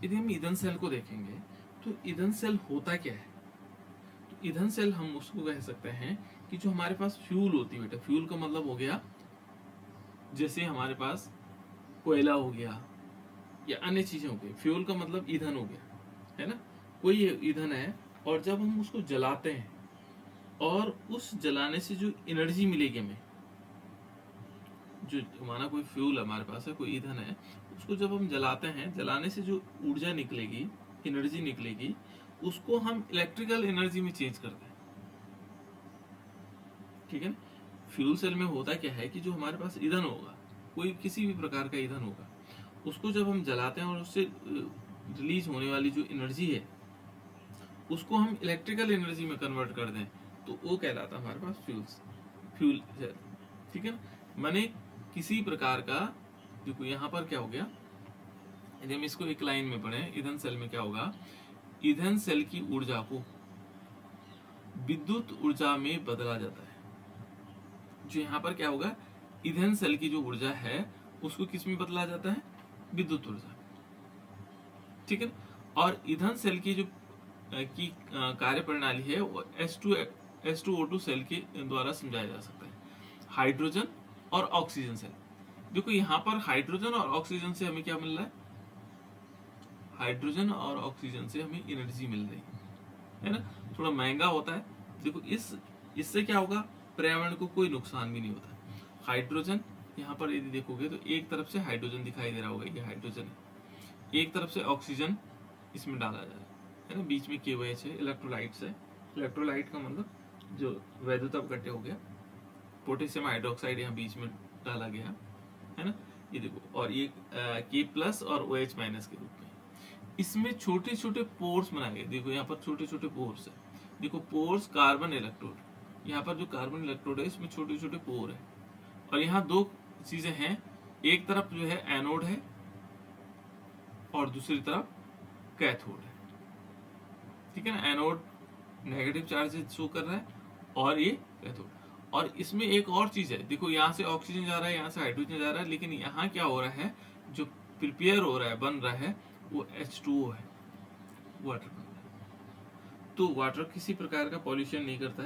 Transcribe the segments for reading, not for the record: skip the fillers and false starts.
यदि हम ईंधन सेल को देखेंगे तो ईंधन सेल होता क्या है? तो ईंधन सेल हम उसको कह सकते हैं कि जो हमारे पास फ्यूल होती है बेटा, फ्यूल का मतलब हो गया जैसे हमारे पास कोयला हो गया या अन्य चीजें हो गई, फ्यूल का मतलब ईंधन हो गया, है ना? कोई ईंधन है और जब हम उसको जलाते हैं और उस जलाने से जो एनर्जी मिलेगी हमें, जो हमारा कोई फ्यूल हमारे पास है, कोई ईंधन है, उसको जब हम जलाते हैं, जलाने से जो ऊर्जा निकलेगी, एनर्जी निकलेगी, उसको हम इलेक्ट्रिकल एनर्जी में चेंज करते हैं। ठीक है ना? फ्यूल सेल में होता क्या है कि जो हमारे पास ईंधन होगा, कोई किसी भी प्रकार का ईंधन होगा, उसको जब हम जलाते हैं और उससे रिलीज होने वाली जो एनर्जी है उसको हम इलेक्ट्रिकल एनर्जी में कन्वर्ट कर दें तो वो कहलाता है हमारे पास फ्यूल सेल। ठीक है ना? माने किसी प्रकार का, देखो यहाँ पर क्या हो गया, यदि हम इसको एक लाइन में पढ़ें, ईंधन सेल में क्या होगा, ईंधन सेल की ऊर्जा को विद्युत ऊर्जा में बदला जाता है। जो यहाँ पर क्या होगा, ईंधन सेल की जो ऊर्जा है उसको किस में बदला जाता है? विद्युत ऊर्जा। ठीक है? और ईंधन सेल की जो की कार्य प्रणाली है वो H2O2 सेल के द्वारा समझाया जा सकता है। हाइड्रोजन और ऑक्सीजन सेल। देखो यहाँ पर हाइड्रोजन और ऑक्सीजन से हमें क्या मिल रहा है? हाइड्रोजन और ऑक्सीजन से हमें एनर्जी मिल रही है ना? थोड़ा महंगा होता है। देखो इससे क्या होगा, पर्यावरण को कोई नुकसान भी नहीं होता। हाइड्रोजन यहाँ पर यदि देखोगे तो एक तरफ से हाइड्रोजन दिखाई दे रहा होगा, ये हाइड्रोजन है, एक तरफ से ऑक्सीजन इसमें डाला जा रहा है ना, बीच में KOH है, इलेक्ट्रोलाइट्स है। इलेक्ट्रोलाइट का मतलब जो वैद्युत अपघट्य हो गया, पोटेशियम हाइड्रोक्साइड यहाँ बीच में डाला गया है ना, ये देखो, और ये K+ और OH- के रूप में। इसमें छोटे छोटे पोर्स बनाए गए, देखो यहाँ पर छोटे छोटे पोर्स है, देखो पोर्स, कार्बन इलेक्ट्रोड, यहाँ पर जो कार्बन इलेक्ट्रोड है इसमें छोटे छोटे पोर है, और यहाँ दो चीजें हैं, एक तरफ जो है एनोड है और दूसरी तरफ कैथोड है। ठीक है ना? एनोड नेगेटिव चार्ज शो कर रहा है और ये कैथोड। और इसमें एक और चीज है, देखो यहाँ से ऑक्सीजन जा रहा है, यहाँ से हाइड्रोजन जा रहा है, लेकिन यहाँ क्या हो रहा है, जो प्रिपेयर हो रहा है, बन रहा है, वो H2O है, वाटर बन रहा है। तो वाटर किसी प्रकार का पॉल्यूशन नहीं करता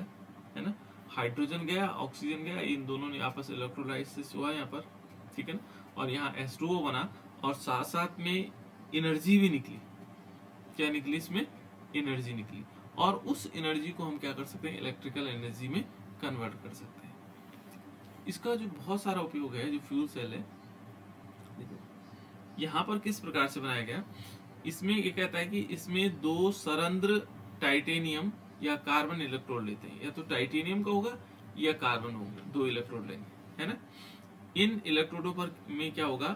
है ना? हाइड्रोजन गया, ऑक्सीजन गया, इन दोनों ने आपस में इलेक्ट्रोलाइसिस हुआ यहाँ पर। ठीक है ना? और यहाँ H2O बना और साथ साथ में एनर्जी भी निकली। क्या निकली इसमें? एनर्जी निकली, और उस एनर्जी को हम क्या कर सकते हैं? इलेक्ट्रिकल एनर्जी में कन्वर्ट कर सकते हैं। इसका जो बहुत सारा उपयोग है, जो फ्यूल सेल है, देखो यहाँ पर किस प्रकार से बनाया गया, इसमें ये कहता है कि इसमें दो सरंध्र टाइटेनियम या कार्बन इलेक्ट्रोड लेते हैं, या तो टाइटेनियम का होगा या कार्बन होगा, दो इलेक्ट्रोड लेंगे, है ना? इन इलेक्ट्रोडों पर में क्या होगा,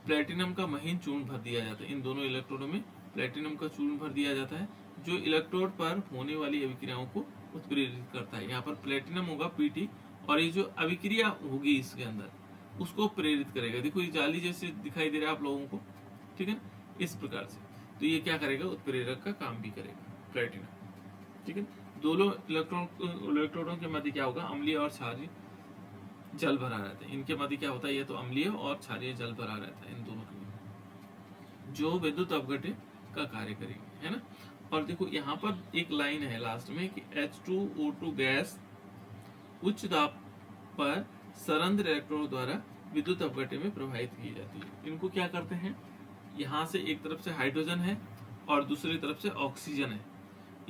प्लेटिनम का महीन चूर्ण भर दिया जाता है। इन दोनों इलेक्ट्रोडों में प्लेटिनम का चूर्ण भर दिया जाता है, जो इलेक्ट्रोड पर होने वाली अभिक्रियाओं को उत्प्रेरित करता है। यहाँ पर प्लेटिनम होगा Pt, और ये जो अभिक्रिया होगी इसके अंदर उसको प्रेरित करेगा। देखो ये जाली जैसे दिखाई दे रहा है आप लोगों को, ठीक है ना? इस प्रकार से तो ये क्या करेगा, उत्प्रेरक का काम भी करेगा प्लेटिनम। ठीक है? दोनों इलेक्ट्रोडों के मध्य क्या होगा, अम्लीय और क्षारीय जल भरा रहता है। इनके मध्य क्या होता है, ये तो अम्लीय और क्षारीय जल भरा रहता है इन दोनों के मध्य, जो विद्युत अपघट्य का कार्य करेगी, है ना? और देखो यहाँ पर एक लाइन है लास्ट में कि H2O2 गैस उच्च दाब पर सरंध्र इलेक्ट्रोड द्वारा विद्युत अपघट्य में प्रवाहित की जाती है। इनको क्या करते हैं, यहाँ से एक तरफ से हाइड्रोजन है और दूसरी तरफ से ऑक्सीजन है,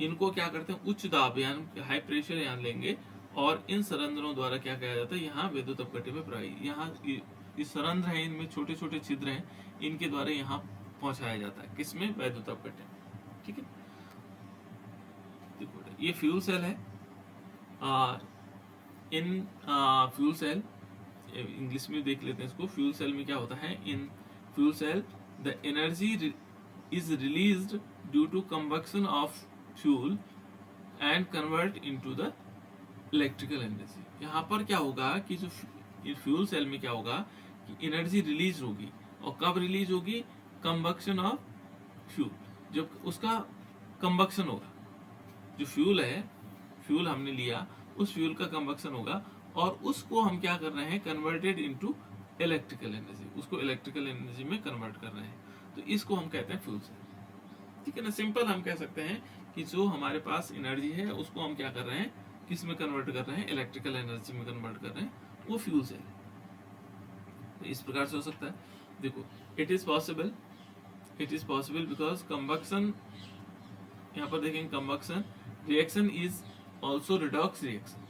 इनको क्या करते हैं, उच्च दाब यानी हाई प्रेशर यहाँ लेंगे, और इन सरंध्रों द्वारा क्या किया जाता है, यहाँ विद्युत अपघट्य में प्रवाहित, यहाँ ये सरंध्र है, इनमें छोटे छोटे छिद्र हैं, इनके द्वारा यहाँ पहुंचाया जाता है, किसमें, वैद्युत अपघट्य। ठीक है? ये फ्यूल सेल है। इन फ्यूल सेल, इंग्लिश में देख लेते हैं इसको, फ्यूल सेल में क्या होता है, in fuel cell the energy is released due to combustion of fuel and convert into the electrical energy. यहाँ पर क्या होगा कि जो फ्यूल सेल में क्या होगा कि एनर्जी रिलीज होगी, और कब रिलीज होगी, कंबक्शन ऑफ फ्यूल, जब उसका कंबक्शन होगा, जो फ्यूल है, फ्यूल हमने लिया, उस फ्यूल का कंबक्शन होगा, और उसको हम क्या कर रहे हैं, कन्वर्टेड इनटू इलेक्ट्रिकल एनर्जी, उसको इलेक्ट्रिकल एनर्जी में कन्वर्ट कर रहे हैं, तो इसको हम कहते हैं फ्यूल सेल। ठीक है ना। सिंपल हम कह सकते हैं कि जो हमारे पास एनर्जी है उसको हम क्या कर रहे हैं, किस में कन्वर्ट कर रहे हैं, इलेक्ट्रिकल एनर्जी में कन्वर्ट कर रहे हैं, वो फ्यूल सेल है। तो इस प्रकार से हो सकता है। देखो it is possible because combustion, यहाँ पर देखेंगे combustion reaction is also redox reaction,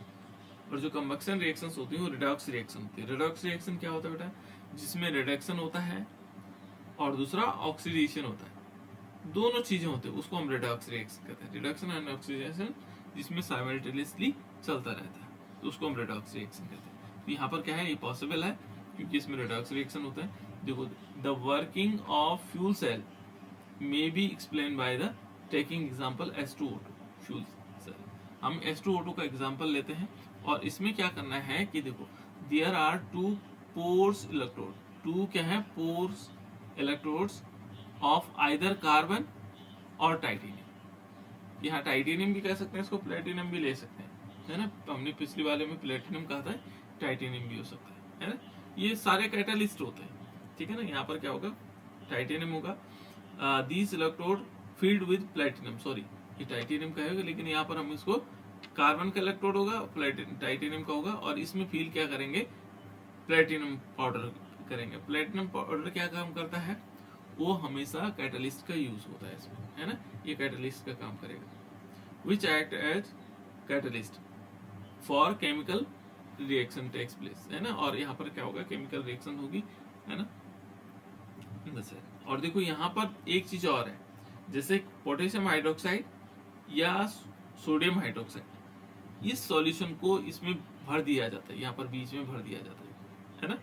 और जो कंबक्शन रिएक्शंस होती है वो रिडॉक्स रिएक्शन होती है। रिडॉक्स रिएक्शन क्या होता है बेटा, जिसमें रिडक्शन होता है और दूसरा ऑक्सीडेशन होता है, दोनों चीजें होती है, उसको हम रिडॉक्स रिएक्शन कहते हैं। रिडक्शन एंड ऑक्सीडेशन जिसमें साइमल्टेनियसली चलता रहता है, तो उसको हम रिडॉक्स रिएक्शन कहते हैं। तो यहाँ पर क्या है, ये पॉसिबल है क्योंकि इसमें रिडॉक्स रिएक्शन होता है। देखो the working of fuel cell may be explain by the taking example H2O2 fuel cell. हम H2O2 का एग्जांपल लेते हैं और इसमें क्या करना है कि देखो there are two pores electrode, two क्या है, pores electrodes of either carbon और टाइटेनियम। यहाँ टाइटेनियम भी कह सकते हैं, इसको प्लेटिनम भी ले सकते हैं, है ना। हमने पिछली वाले में प्लेटिनम कहा था, टाइटेनियम भी हो सकता है ना। ये सारे कैटालिस्ट होते हैं, ठीक है ना। यहाँ पर क्या होगा, टाइटेनियम होगा, these electrode field with platinum, sorry ये टाइटेनियम का है, लेकिन यहाँ पर हम इसको कार्बन का इलेक्ट्रोड होगा, टाइटेनियम का होगा, और इसमें फील क्या करेंगे, प्लेटिनम पाउडर करेंगे। प्लेटिनम पाउडर क्या काम करता है, वो हमेशा कैटलिस्ट का यूज होता है इसमें, है ना, ये कैटलिस्ट का काम करेगा। Which act as catalyst for chemical reaction takes place, है ना। और यहाँ पर क्या होगा, केमिकल रिएक्शन होगी, है ना, बस है। और देखो यहाँ पर एक चीज और है, जैसे पोटेशियम हाइड्रोक्साइड या सोडियम हाइड्रोक्साइड, इस सॉल्यूशन को इसमें भर दिया जाता है, यहाँ पर बीच में भर दिया जाता है ना,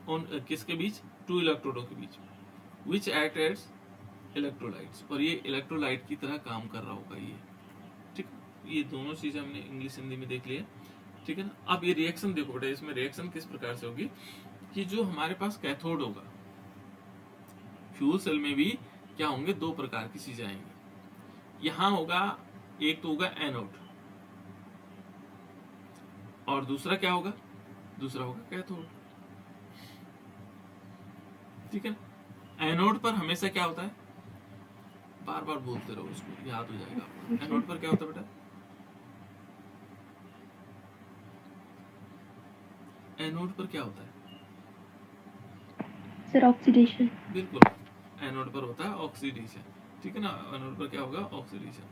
उन किसके बीच, टू इलेक्ट्रोडों के बीच में, विच एक्ट एज इलेक्ट्रोलाइट्स, और ये इलेक्ट्रोलाइट की तरह काम कर रहा होगा ये, ठीक। ये दोनों चीजें हमने इंग्लिश हिंदी में देख लिया, ठीक है ना। अब ये रिएक्शन देखो बेटा, इसमें रिएक्शन किस प्रकार से होगी कि जो हमारे पास कैथोड होगा, फ्यूल सेल में भी क्या होंगे, दो प्रकार की चीजें आएंगी। यहां होगा, एक तो होगा एनोड, और दूसरा क्या होगा, दूसरा होगा कैथोड, ठीक है। एनोड पर हमेशा क्या होता है, बार बार बोलते रहो, उसको याद हो जाएगा आपको। एनोड पर क्या होता है बेटा, एनोड पर क्या होता है सर, ऑक्सीडेशन। बिल्कुल, एनोड पर होता है ऑक्सीडेशन, ठीक है ना। एनोड पर क्या होगा, ऑक्सीडेशन।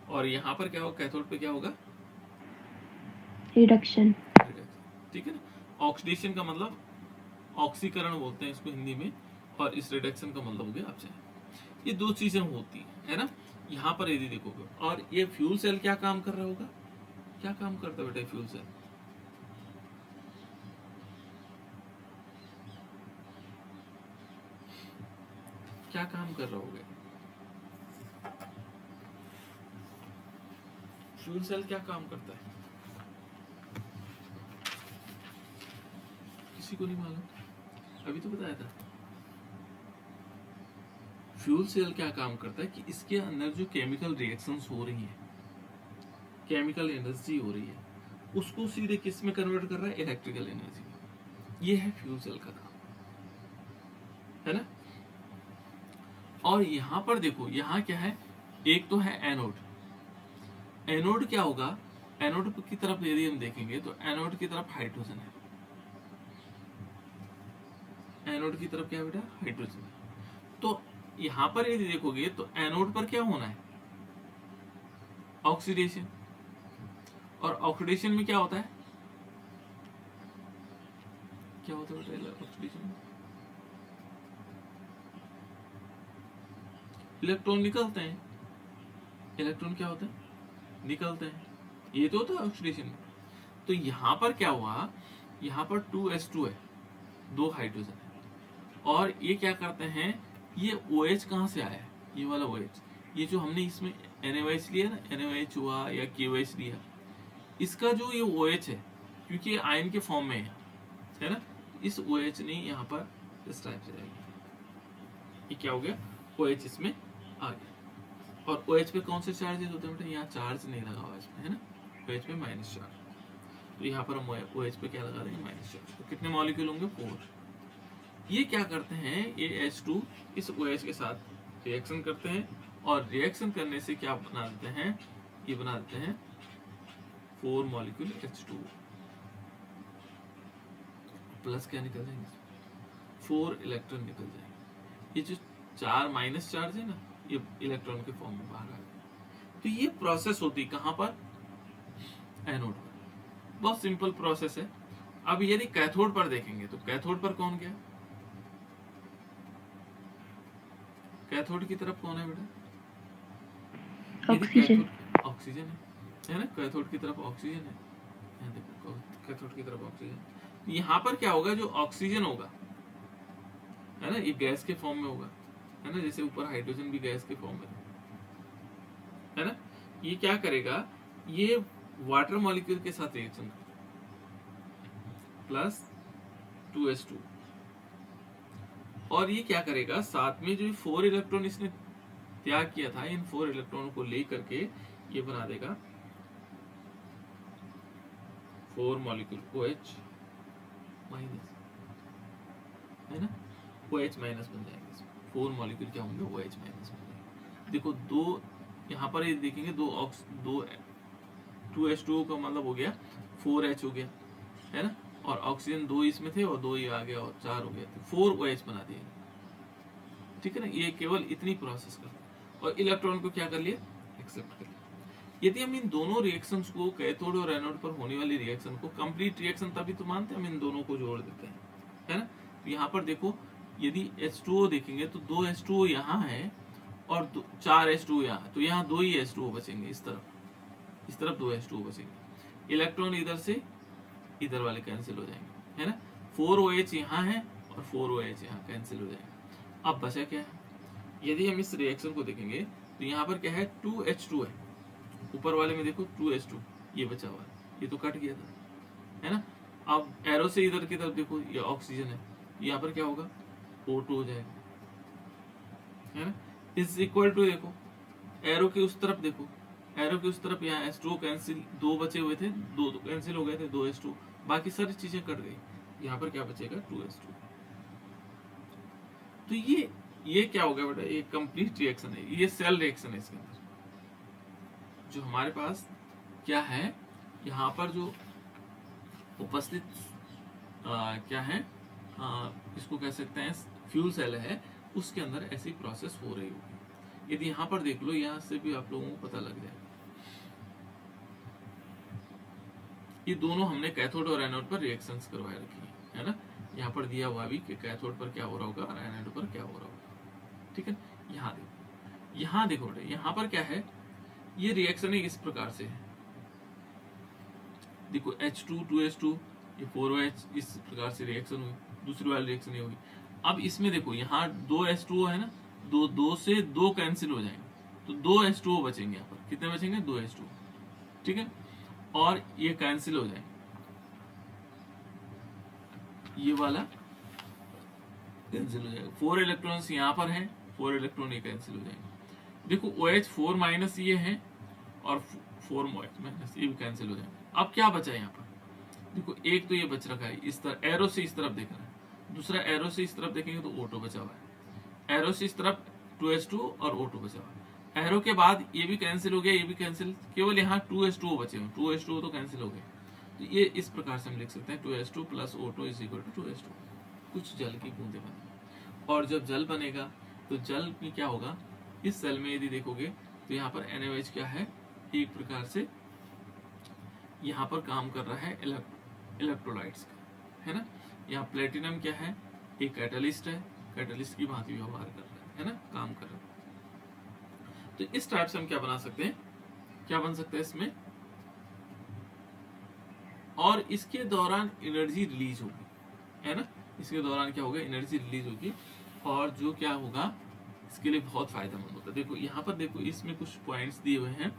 और यहाँ पर क्या होगा, कैथोड पे क्या होगा, रिडक्शन। ठीक है ना। ऑक्सीडेशन का मतलब ऑक्सीकरण बोलते हैं इसको हिंदी में, और इस रिडक्शन का मतलब हो गया अपचयन। ये दो चीजें होती है ना। यहाँ पर यदि देखोगे, और ये फ्यूल सेल क्या काम कर रहा होगा, क्या काम करता है बेटा फ्यूल सेल, क्या काम कर रहा होगा, फ्यूल सेल क्या काम करता है, किसी को नहीं मालूम, अभी तो बताया था। फ्यूल सेल क्या काम करता है कि इसके अंदर जो केमिकल रिएक्शंस हो रही हैं, केमिकल एनर्जी हो रही है, उसको सीधे किस में कन्वर्ट कर रहा है, इलेक्ट्रिकल एनर्जी में। ये है फ्यूल सेल का काम, है ना। और यहां पर देखो, यहां क्या है, एक तो है एनोड। एनोड क्या होगा, एनोड की तरफ यदि हम देखेंगे तो एनोड की तरफ हाइड्रोजन है, एनोड की तरफ क्या है बेटा, हाइड्रोजन है। तो यहां पर यदि देखोगे तो एनोड पर क्या होना है, ऑक्सीडेशन। और ऑक्सीडेशन में क्या होता है, क्या होता है बेटा ऑक्सीडेशन में, इलेक्ट्रॉन निकलते हैं, इलेक्ट्रॉन क्या होते हैं, निकलते हैं, ये तो होता है ऑक्सीडेशन में। तो यहां पर क्या हुआ, यहां पर 2s2 है, दो हाइड्रोजन है, और ये क्या करते हैं, ये OH कहां से आया है, ये वाला OH, ये जो हमने इसमें NaOH लिया ना, NaOH हुआ या KOH लिया, इसका जो ये OH है, क्योंकि ये आयन के फॉर्म में है ना, इस OH ने यहाँ पर इस टाइप से आएगी, ये क्या हो गया, OH इसमें आ गया। और OH पे कौन से चार्जेस होते हैं बेटा, यहाँ चार्ज नहीं लगा हुआ इसमें, है ना, OH पे माइनस चार्ज, तो यहाँ पर हम OH पे क्या लगा देंगे, माइनस चार्ज। तो कितने मॉलिक्यूल होंगे, 4। ये क्या करते हैं, ये H2 इस OH के साथ रिएक्शन करते हैं और रिएक्शन करने से क्या बना देते हैं, ये बना देते हैं 4 मॉलिक्यूल H2 प्लस क्या निकल जाएंगे, 4 इलेक्ट्रॉन निकल जाएंगे। ये जो 4 माइनस चार्ज है ना, ये इलेक्ट्रॉन के फॉर्म में बाहर आ गए। तो ये प्रोसेस होती है कहां पर, एनोड पर। बहुत सिंपल प्रोसेस है। अब यदि कैथोड पर देखेंगे तो कैथोड पर कौन गया, कैथोड की तरफ कौन है बेटा, ऑक्सीजन। ऑक्सीजन है ना, कैथोड की तरफ ऑक्सीजन है, यहाँ देखो कैथोड की तरफ ऑक्सीजन। यहाँ पर क्या होगा, जो ऑक्सीजन होगा है ना, ये गैस के फॉर्म में होगा, है ना, जैसे ऊपर हाइड्रोजन भी गैस के फॉर्म में है ना। ये क्या करेगा, ये वाटर मॉलिक्यूल के साथ रिएक्शन प्लस 2s2, और ये क्या करेगा, साथ में जो 4 इलेक्ट्रॉन इसने त्याग किया था, इन 4 इलेक्ट्रॉनों को लेकर के ये बना देगा 4 मॉलिक्यूल OH माइनस, है ना, OH माइनस बन जाएंगे। 4 मॉलिक्यूल क्या होंगे, OH माइनस बन जाएंगे। देखो दो यहाँ पर ये देखेंगे, दो 2H2O का मतलब हो गया 4H हो गया, है ना, और ऑक्सीजन 2 इसमें थे और 2 ये आ गया और 4 हो गया, तो 4OH बना दिया। ठीक है ना, ये केवल इतनी प्रोसेस कर, और इलेक्ट्रॉन को क्या कर लिया, एक्सेप्ट कर लिया। यदि हम इन दोनों रिएक्शंस को, कैथोड और एनोड पर होने वाली रिएक्शन को कंप्लीट रिएक्शन तभी तो मानते हैं, हम इन दोनों को जोड़ देते हैं, है ना। तो यहाँ पर देखो, यदि H2O देखेंगे तो 2 H2O यहाँ है और 4 H2O यहाँ है, तो यहाँ 2 ही H2O बचेंगे, इस तरफ 2 H2O बचेंगे। इलेक्ट्रॉन इधर से इधर वाले कैंसिल हो जाएंगे, है ना। 4OH यहाँ है और 4OH यहाँ कैंसिल हो जाएंगे। अब बचा क्या है, यदि हम इस रिएक्शन को देखेंगे तो यहाँ पर क्या है, 2H2 है, ऊपर वाले में देखो 2H2 ये बचा हुआ है, ये तो कट गया था, है ना। अब एरो से इधर की तरफ देखो, ये ऑक्सीजन है, यहाँ पर क्या होगा, O2 हो जाएगा, है ना। इज इक्वल टू, देखो एरो के उस तरफ देखो, एरो के उस तरफ यहाँ H2O कैंसिल, 2 बचे हुए थे, 2 कैंसिल हो गए थे, 2 H2, बाकी सारी चीजें कट गई, यहाँ पर क्या बचेगा, 2H2। तो ये क्या हो गया बेटा, ये कंप्लीट रिएक्शन है, ये सेल रिएक्शन है। इसके अंदर जो हमारे पास क्या है, यहाँ पर जो उपस्थित क्या है, इसको कह सकते हैं फ्यूल सेल है, उसके अंदर ऐसी प्रोसेस हो रही होगी। यदि यहाँ पर देख लो, यहाँ से भी आप लोगों को पता लग जाएगा। ये दोनों हमने कैथोड और एनोड पर रिएक्शंस करवाए रखी है ना। यहाँ पर दिया हुआ भी कि कैथोड पर क्या हो रहा होगा और एनोड पर क्या हो रहा होगा। ठीक है, यहाँ देखो बेटे, यहाँ पर क्या है, ये रिएक्शन इस प्रकार से है। देखो H2 2H2 ये 4OH, इस प्रकार से रिएक्शन हुई, दूसरी वाली रिएक्शन ये हुई। अब इसमें देखो, यहाँ 2 H2O है ना, 2 से 2 कैंसिल हो जाएंगे, तो 2 H2O बचेंगे। यहाँ पर कितने बचेंगे, 2 H2O, ठीक है, और ये कैंसिल हो जाएंगे, ये वाला कैंसिल हो जाएगा। 4 इलेक्ट्रॉन्स यहाँ पर हैं, 4 इलेक्ट्रॉन ये कैंसिल हो जाएंगे। देखो OH 4 माइनस ये है और 4 माइनस ये भी कैंसिल हो जाएंगे। अब क्या बचा है यहाँ पर, देखो एक तो ये बच रखा है, इस तरह एरो से इस तरफ देख रहा है, दूसरा एरो से इस तरफ देखेंगे तो O2 बचा हुआ है, एरो से इस तरफ 2H2 और O2 बचा हुआ है। एरो के बाद ये भी कैंसिल हो गया, ये भी कैंसिल, केवल यहाँ 2H2O बचे हुए, 2H2O तो कैंसिल हो गए। तो ये इस प्रकार से हम लिख सकते हैं 2H2 plus O2 is equal to 2H2। कुछ जल की बूंदे बने, और जब जल बनेगा तो जल में क्या होगा, इस सेल में यदि देखोगे तो यहाँ पर NaOH क्या है, एक प्रकार से यहाँ पर काम कर रहा है इलेक्ट्रोलाइट्स का, है ना। यहाँ प्लेटिनम क्या है, एक कैटलिस्ट है, कैटलिस्ट की भांति व्यवहार कर रहा है ना, काम कर रहा है। तो इस टाइप से हम क्या बना सकते हैं, क्या बन सकता है इसमें, और इसके दौरान एनर्जी रिलीज होगी, है ना। इसके दौरान क्या होगा, एनर्जी रिलीज होगी, और जो क्या होगा इसके लिए बहुत फायदेमंद होता है। देखो यहाँ पर देखो, इसमें कुछ पॉइंट्स दिए हुए हैं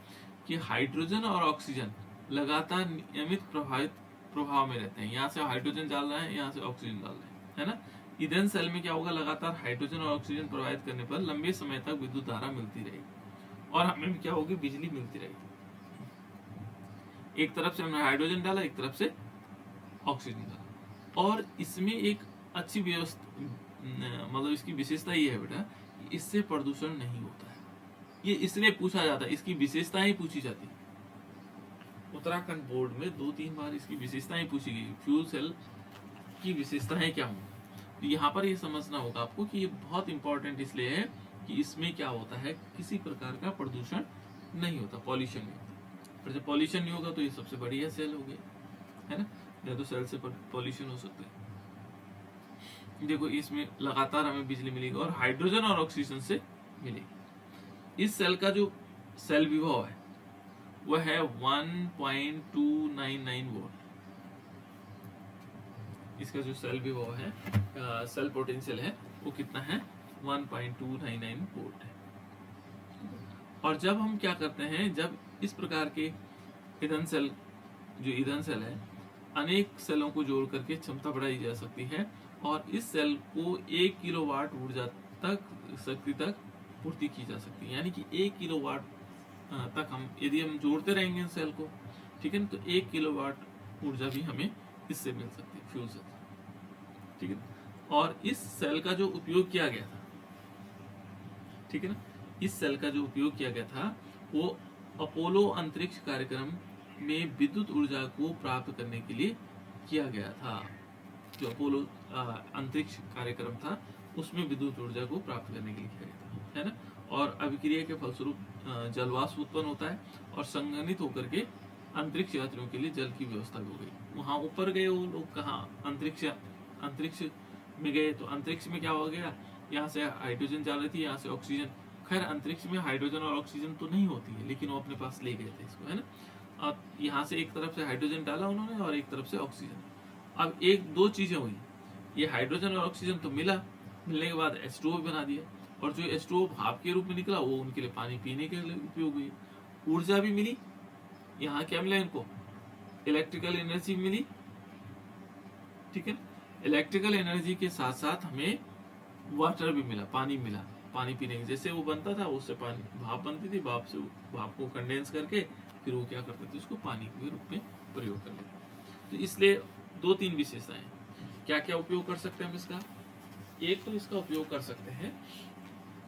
कि हाइड्रोजन और ऑक्सीजन लगातार नियमित प्रभाव में रहते हैं। यहाँ से हाइड्रोजन डाल रहे हैं, यहाँ से ऑक्सीजन डाल रहे हैं, है ना। ईंधन सेल में क्या होगा, लगातार हाइड्रोजन और ऑक्सीजन प्रभावित करने पर लंबे समय तक विद्युत धारा मिलती रहेगी, और हमें भी क्या होगी, बिजली मिलती रहेगी। एक तरफ से हमने हाइड्रोजन डाला, एक तरफ से ऑक्सीजन डाला, और इसमें एक अच्छी व्यवस्था, मतलब इसकी विशेषता ये है बेटा, इससे प्रदूषण नहीं होता है। ये इसलिए पूछा जाता है, इसकी विशेषताएं पूछी जाती है। उत्तराखंड बोर्ड में 2-3 बार इसकी विशेषताएं पूछी गई, फ्यूल सेल की विशेषताएं क्या होंगी। तो यहाँ पर ये समझना होगा आपको कि ये बहुत इंपॉर्टेंट इसलिए है कि इसमें क्या होता है, किसी प्रकार का प्रदूषण नहीं होता, पॉल्यूशन नहीं होता। और जब पॉल्यूशन नहीं होगा तो ये सबसे बढ़िया सेल हो गया, है ना। या तो सेल से पॉल्यूशन हो सकता है। देखो इसमें लगातार हमें बिजली मिलेगी और हाइड्रोजन और ऑक्सीजन से मिलेगी। इस सेल का जो सेल विभव है वह है 1.299 वोल्ट। इसका जो सेल विभव है, सेल पोटेंशियल है, वो कितना है, 1.299 वोल्ट है। और जब हम क्या करते हैं, जब इस प्रकार के ईंधन सेल, जो ईंधन सेल है, अनेक सेलों को जोड़ करके क्षमता बढ़ाई जा सकती है और इस सेल को 1 किलोवाट ऊर्जा तक शक्ति तक पूर्ति की जा सकती है। यानी कि 1 किलोवाट तक हम यदि हम जोड़ते रहेंगे इन सेल को, ठीक है ना, तो 1 किलोवाट ऊर्जा भी हमें इससे मिल सकती है, फ्यूल सेल, ठीक है। और इस सेल का जो उपयोग किया गया था, ठीक है ना, इस सेल का जो उपयोग किया गया था वो अपोलो अंतरिक्ष कार्यक्रम में विद्युत ऊर्जा को प्राप्त करने के लिए किया गया था। जो अपोलो अंतरिक्ष कार्यक्रम था उसमें विद्युत ऊर्जा को प्राप्त करने के लिए किया गया था, है ना। और अभिक्रिया के फलस्वरूप जलवाष्प उत्पन्न होता है और संघनित होकर के अंतरिक्ष यात्रियों के लिए जल की व्यवस्था भी हो गई। वहां ऊपर गए वो लोग, कहाँ, अंतरिक्ष में गए, तो अंतरिक्ष में क्या हो गया, यहाँ से हाइड्रोजन जा रही थी, यहाँ से ऑक्सीजन। खैर अंतरिक्ष में हाइड्रोजन और ऑक्सीजन तो नहीं होती है, लेकिन वो अपने पास ले गए थे इसको, है ना। अब यहाँ से एक तरफ से हाइड्रोजन डाला उन्होंने और एक तरफ से ऑक्सीजन। अब एक दो चीजें हुई, ये हाइड्रोजन और ऑक्सीजन तो मिलने के बाद H2O बना दिया, और जो H2O भाप के रूप में निकला वो उनके लिए पानी पीने के लिए उपयोग हुई। ऊर्जा भी मिली, यहाँ क्या मिला इनको, इलेक्ट्रिकल एनर्जी मिली, ठीक है। इलेक्ट्रिकल एनर्जी के साथ साथ हमें वाटर भी मिला, पानी मिला, पानी पीने के, जैसे वो बनता था उससे पानी भाप बनती थी, भाप से भाप को कंडेंस करके फिर वो क्या करते थे, उसको पानी के रूप में प्रयोग कर लेते। तो इसलिए 2-3 विशेषताएं, क्या क्या उपयोग कर सकते हैं हम इसका। एक तो इसका उपयोग कर सकते हैं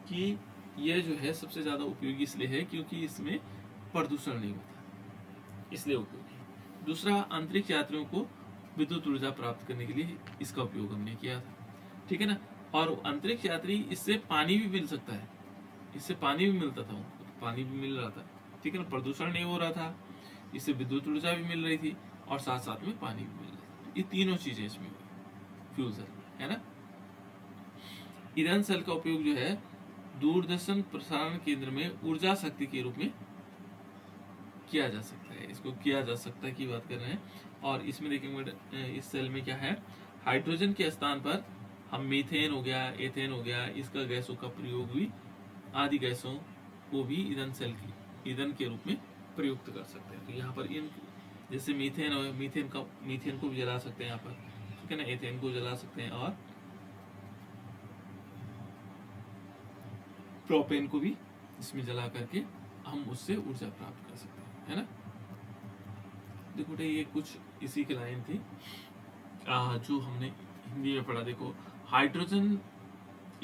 कि ये जो है सबसे ज्यादा उपयोगी इसलिए है क्योंकि इसमें प्रदूषण नहीं होता, इसलिए उपयोगी। दूसरा, अंतरिक्ष यात्रियों को विद्युत ऊर्जा प्राप्त करने के लिए इसका उपयोग हमने किया था, ठीक है ना। और अंतरिक्ष यात्री, इससे पानी भी मिल सकता है, इससे पानी भी मिलता था उनको, तो पानी भी मिल रहा था, ठीक है ना, प्रदूषण नहीं हो रहा था, इससे विद्युत ऊर्जा भी मिल रही थी और साथ साथ में पानी भी मिल रहा था। ये तीनों चीजें इसमें हुई फ्यूल सेल, है ना। ईंधन सेल का उपयोग जो है दूरदर्शन प्रसारण केंद्र में ऊर्जा शक्ति के रूप में किया जा सकता है, इसको किया जा सकता है की बात कर रहे हैं। और इसमें देखेंगे इस सेल में क्या है, हाइड्रोजन के स्थान पर हम मीथेन हो गया, एथेन हो गया, इसका गैसों का प्रयोग भी, आदि गैसों को भी ईंधन सेल की ईंधन के रूप में प्रयुक्त कर सकते हैं। तो यहाँ पर इन जैसे मीथेन है, मीथेन को भी जला सकते हैं यहाँ पर, ठीक है ना, एथेन को जला सकते हैं और प्रोपेन को भी इसमें जला करके हम उससे ऊर्जा प्राप्त कर सकते हैं, है ना। देखो बेटा ये कुछ इसी की लाइन थी जो हमने हिंदी में पढ़ा। देखो, hydrogen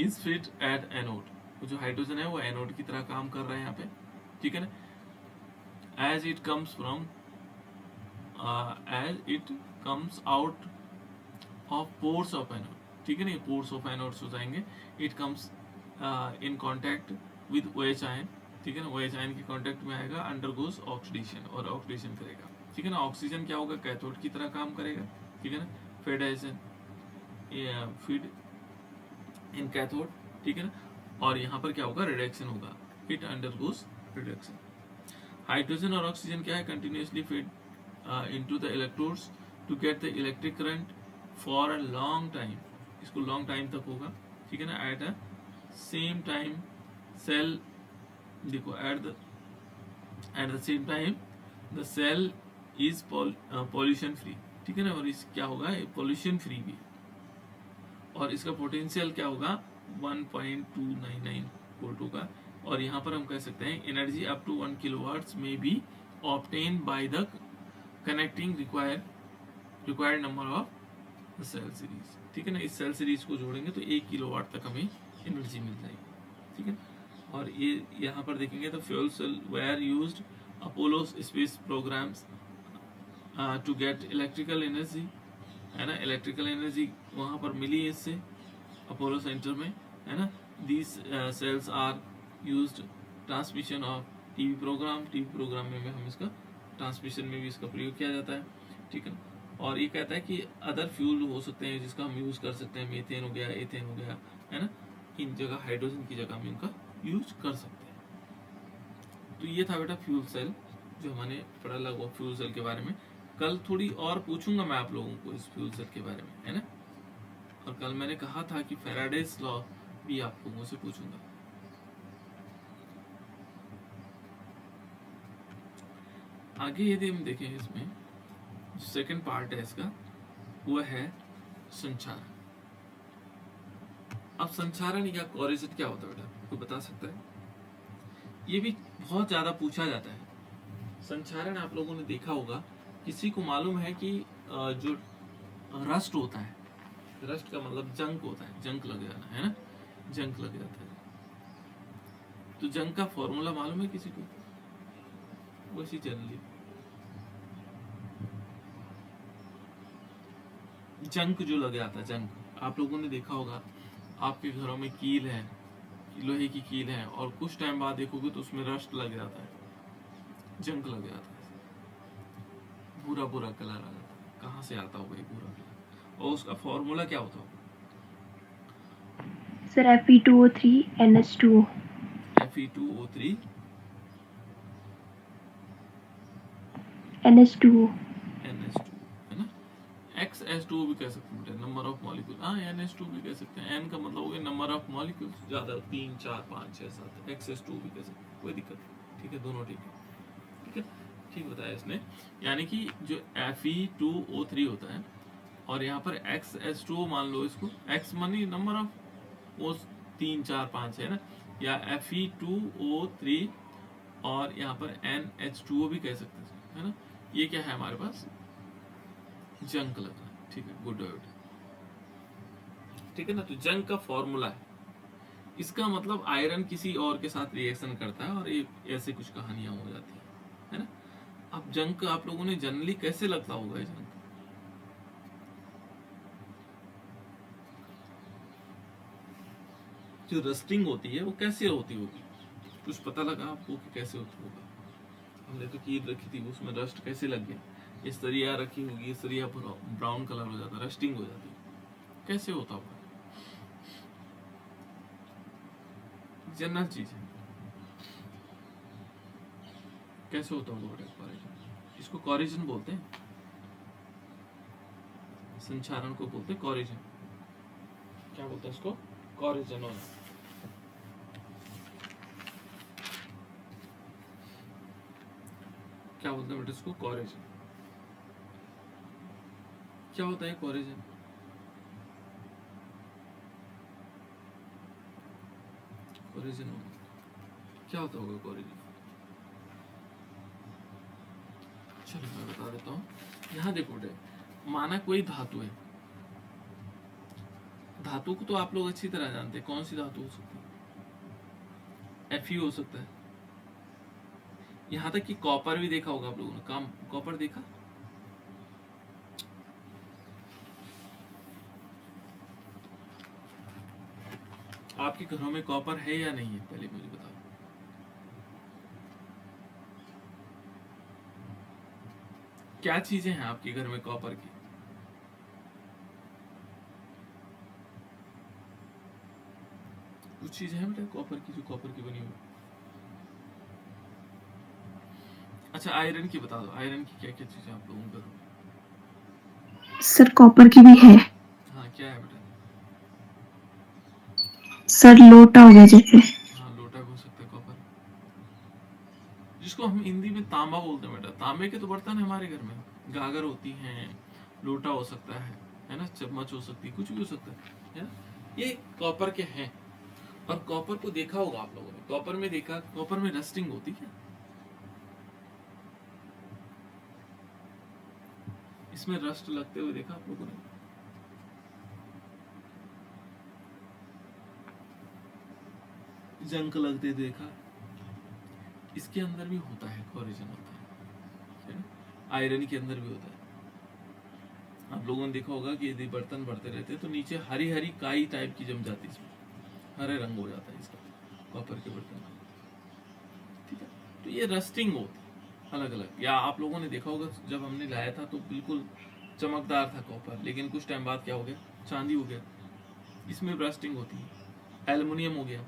is fit at anode, जो हाइड्रोजन है वो एनोड की तरह काम कर रहा है यहाँ पे, ठीक है ना। As it comes out of pores of anode, ठीक है ना, ये पोर्स ऑफ एनोड्स हो जाएंगे। It comes in contact with OH ion, ठीक है ना, OH आयन के कॉन्टैक्ट में आएगा, अंडरगोज ऑक्सीडेशन, और ऑक्सीडेशन करेगा, ठीक है ना। ऑक्सीजन क्या होगा, कैथोड की तरह काम करेगा, ठीक है ना, फीड इन कैथोड, ठीक है ना। और यहाँ पर क्या होगा, रिडक्शन होगा, इट अंडरगोज रिडक्शन। हाइड्रोजन और ऑक्सीजन क्या है, continuously feed into the electrodes to get the electric current for a long time, इसको लॉन्ग टाइम तक होगा, ठीक है ना। At a same time cell, देखो at the same time the cell is pollution free, ठीक है ना, और इस क्या होगा, पॉल्यूशन फ्री भी, और इसका पोटेंशियल क्या होगा 1.299 वोल्ट होगा। और यहाँ पर हम कह सकते हैं energy up to 1 kilowatts may be obtain by the connecting required number of the cell series, ठीक है ना। इस सेल सीरीज को जोड़ेंगे तो 1 किलोवाट तक हमें एनर्जी मिल जाएगी, ठीक है। और ये यहाँ पर देखेंगे तो fuel cell were used Apollo space programs to get electrical energy, है ना, इलेक्ट्रिकल एनर्जी वहाँ पर मिली इससे अपोलो सेंटर में, है ना। These cells are used transmission of TV program में हम इसका ट्रांसमिशन में भी इसका प्रयोग किया जाता है, ठीक है। और ये कहता है कि अदर फ्यूल हो सकते हैं जिसका हम यूज कर सकते हैं, मीथेन हो गया, एथेन हो गया, है ना, इन जगह हाइड्रोजन की जगह में इनका यूज कर सकते हैं। तो ये था बेटा फ्यूल सेल जो हमने पढ़ा लगा फ्यूल सेल के बारे में। कल थोड़ी और पूछूंगा मैं आप लोगों को इस फ्यूल सेल के बारे में, है ना। और कल मैंने कहा था कि फैराडेज लॉ भी आप लोगों से पूछूंगा। आगे यदि हम देखें इसमें सेकंड पार्ट है इसका, वो है संचारण। अब संचारण या कोरिजन क्या होता है बेटा, कोई बता सकता है? ये भी बहुत ज्यादा पूछा जाता है। संचारण आप लोगों ने देखा होगा, किसी को मालूम है कि जो रस्ट होता है, रस्ट का मतलब जंक होता है, जंक लग जाना, है ना, जंक लग जाता है। तो जंक का फॉर्मूला मालूम है किसी को? वैसी जनरली जंक जो लग जाता है, जंक आप लोगों ने देखा होगा, आपके घरों में कील है, लोहे की कील है, और कुछ टाइम बाद देखोगे तो उसमें रस्ट लग जाता है, जंक लग जाता है, भूरा भूरा कलर आ जाता है। कहाँ से आता होगा ये भूरा कलर, और उसका फॉर्मूला क्या होता होगा? Sir Fe2O3 NH2O। Fe2O3 NH2O। NH2, है ना। XH2O भी कह सकते हैं, नंबर ऑफ मॉलिक्यूल। हाँ, NH2 भी कह सकते हैं, N का मतलब हो गया नंबर ऑफ मॉलिक्यूल्स, ज्यादा 3 4 5 6 7। XH2 भी कह सकते हैं, कोई दिक्कत नहीं, ठीक है, दोनों ठीक है, ठीक है, ठीक बताया इसने। यानी कि जो Fe2O3 होता है और यहाँ पर XH2O मान लो इसको, X मानी नंबर ऑफ वो 3 4 5 है ना, या Fe2O3 और यहाँ पर NH2O भी कह सकते हैं, है ना। ये क्या है हमारे पास? जंक लग रहा है, ठीक है, गुड वर्ड, ठीक है ना। तो जंक का फॉर्मूला है, इसका मतलब आयरन किसी और के साथ रिएक्शन करता है और ये ऐसे कुछ कहानियां हो जाती है ना। अब जंक आप लोगों ने जनरली कैसे लगता होगा, जंक जो रस्टिंग होती है वो कैसे होती होगी? कुछ पता लगा आपको कि कैसे होती होगा? हमने तो कील रखी थी, उसमें रस्ट कैसे लग गया? ये सरिया रखी होगी, ये सरिया ब्राउन कलर हो जाता है, रस्टिंग हो जाती है, कैसे होता होगा? जनरल चीज है, कैसे होता होगा बेटा कोरिजन? इसको कोरिजन बोलते हैं, संचारण को बोलते हैं कोरिजन। क्या बोलते हैं इसको? कोरिजन होना। क्या बोलते हैं बेटा इसको? कोरिजन। क्या होता है कोरिजन? कोरिजन होगा, क्या होता होगा कोरिजन? चलो मैं बता देता हूँ। यहाँ देखो बेटे, माना कोई धातु है, धातु को तो आप लोग अच्छी तरह जानते हैं, कौन सी धातु हो सकती है? Fe हो सकता है, यहाँ तक कि कॉपर भी देखा होगा आप लोगों ने, काम कॉपर देखा? आपके घरों में कॉपर है या नहीं है, पहले मुझे बताओ। क्या चीजें हैं आपके घर में कॉपर की? कुछ चीजें हैं बेटा कॉपर की, जो कॉपर की बनी हुई। अच्छा, आयरन की बता दो, आयरन की क्या क्या चीजें आप लोगों के घर में? सर कॉपर की भी है। हाँ, क्या है बेटा? सर लोटा हो गया जैसे। हाँ, लोटा भी हो सकता है कॉपर, जिसको हम हिंदी में तांबा बोलते हैं बेटा। तांबे के तो बर्तन है हमारे घर में, गागर होती हैं, लोटा हो सकता है ना, चम्मच हो सकती है, कुछ भी हो सकता है ना। ये कॉपर के हैं। और कॉपर को देखा होगा आप लोगों ने, कॉपर में देखा, कॉपर में रस्टिंग होती है, इसमें रस्ट लगते हुए देखा आप लोगों ने? जंक लगते देखा, इसके अंदर भी होता है, कोरिजन होता है ना, आयरन के अंदर भी होता है। आप लोगों ने देखा होगा कि यदि बर्तन बढ़ते रहते हैं तो नीचे हरी हरी काई टाइप की जम जाती है, इसमें हरे रंग हो जाता है इसका, कॉपर के बर्तन का, ठीक है। तो ये रस्टिंग होती है अलग अलग। या आप लोगों ने देखा होगा जब हमने लाया था तो बिल्कुल चमकदार था कॉपर, लेकिन कुछ टाइम बाद क्या हो गया, चांदी हो गया, इसमें रस्टिंग होती है। एल्युमिनियम हो गया।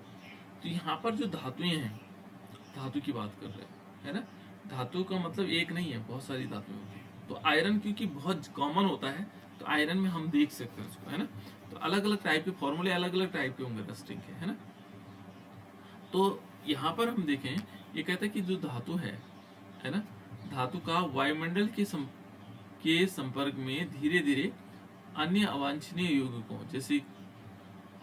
तो यहाँ पर जो धातुएं हैं, धातु की बात कर रहे हैं, है ना, धातु का मतलब एक नहीं है, बहुत सारी धातुएं होती है। तो आयरन क्योंकि बहुत कॉमन होता है तो आयरन में हम देख सकते हैं उसको, है ना। तो अलग अलग टाइप के फॉर्मूले अलग अलग टाइप के होंगे रस्टिंग के, है ना। तो यहाँ पर हम देखें, ये कहता है कि जो धातु है ना, धातु का वायुमंडल के संपर्क में धीरे धीरे अन्य अवांछनीय यौगिकों जैसे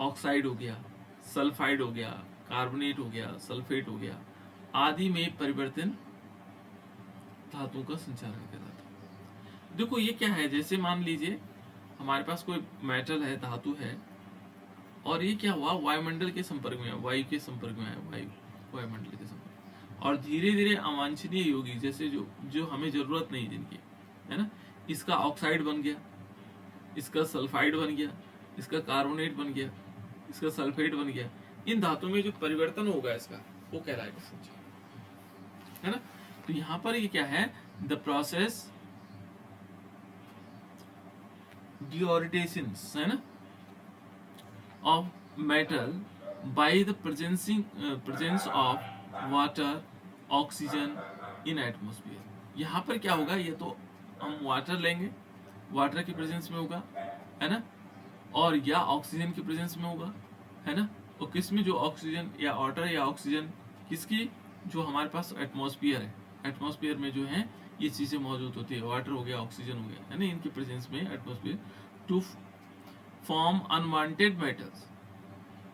ऑक्साइड हो गया, सल्फाइड हो गया, कार्बोनेट हो गया, सल्फेट हो गया आदि में परिवर्तन धातुओं का संचारण कहलाता है। देखो ये क्या है, जैसे मान लीजिए हमारे पास कोई मेटल है, धातु है, और ये क्या हुआ, वायुमंडल के संपर्क में, वायु के संपर्क में है, वायुमंडल के संपर्क, और धीरे धीरे अवांछनीय यौगिक जैसे जो जो हमें जरूरत नहीं जिनकी, है ना, इसका ऑक्साइड बन गया, इसका सल्फाइड बन गया, इसका कार्बोनेट बन गया, इसका सल्फेट बन गया, इन धातुओं में जो परिवर्तन होगा इसका वो कहलाएगा संचारण, है ना। तो यहाँ पर ये क्या है, द प्रोसेस deodorization, है ना, of metal by the presence of water, oxygen in atmosphere। यहाँ पर क्या होगा, ये तो हम वाटर लेंगे, वाटर की प्रेजेंस में होगा, है ना, और या ऑक्सीजन की प्रेजेंस में होगा, है ना। और किस में, जो ऑक्सीजन या वाटर या ऑक्सीजन किसकी, जो हमारे पास एटमॉस्फेयर है, एटमॉस्फेयर में जो है ये चीजें मौजूद होती है, वाटर हो गया, ऑक्सीजन हो गया, है ना, इनकी प्रेजेंस में atmosphere, to form unwanted metals,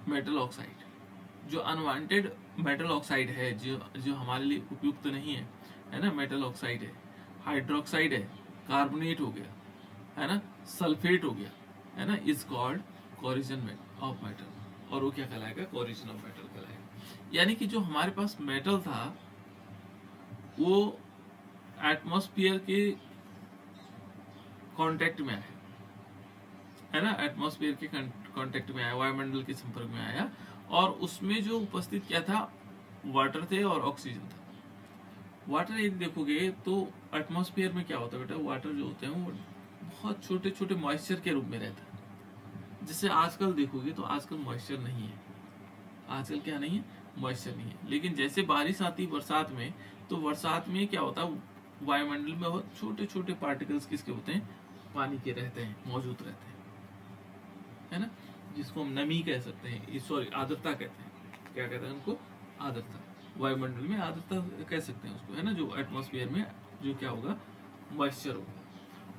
metal oxide, जो अनवांटेड मेटल ऑक्साइड है, जो हमारे लिए उपयुक्त नहीं है ना, मेटल ऑक्साइड है, हाइड्रोक्साइड है, कार्बोनेट हो गया, है ना, सल्फेट हो गया, है ना, is called corrosion of metal, और वो क्या कहलाएगा, कोरिजन ऑफ मेटल कहलाएगा। यानी कि जो हमारे पास मेटल था वो एटमॉस्फेयर के कांटेक्ट में आया, है ना, एटमॉस्फेयर के कांटेक्ट में आया, वायुमंडल के संपर्क में आया, और उसमें जो उपस्थित क्या था, वाटर थे और ऑक्सीजन था। वाटर यदि देखोगे तो एटमॉस्फेयर में क्या होता है बेटा, वाटर जो होते हैं वो बहुत छोटे छोटे मॉइस्चर के रूप में रहता है। जैसे आजकल देखोगे तो आजकल मॉइस्चर नहीं है, आजकल क्या नहीं है, मॉइस्चर नहीं है। लेकिन जैसे बारिश आती है बरसात में, तो बरसात में क्या होता है, वायुमंडल में बहुत छोटे छोटे पार्टिकल्स किसके होते हैं, पानी के रहते हैं, मौजूद रहते हैं, है ना, जिसको हम नमी कह सकते हैं, सॉरी आर्द्रता कहते हैं, क्या कहते हैं उनको, आर्द्रता, वायुमंडल में आर्द्रता कह सकते हैं उसको, है ना, जो एटमॉस्फेयर में जो क्या होगा, मॉइस्चर होगा,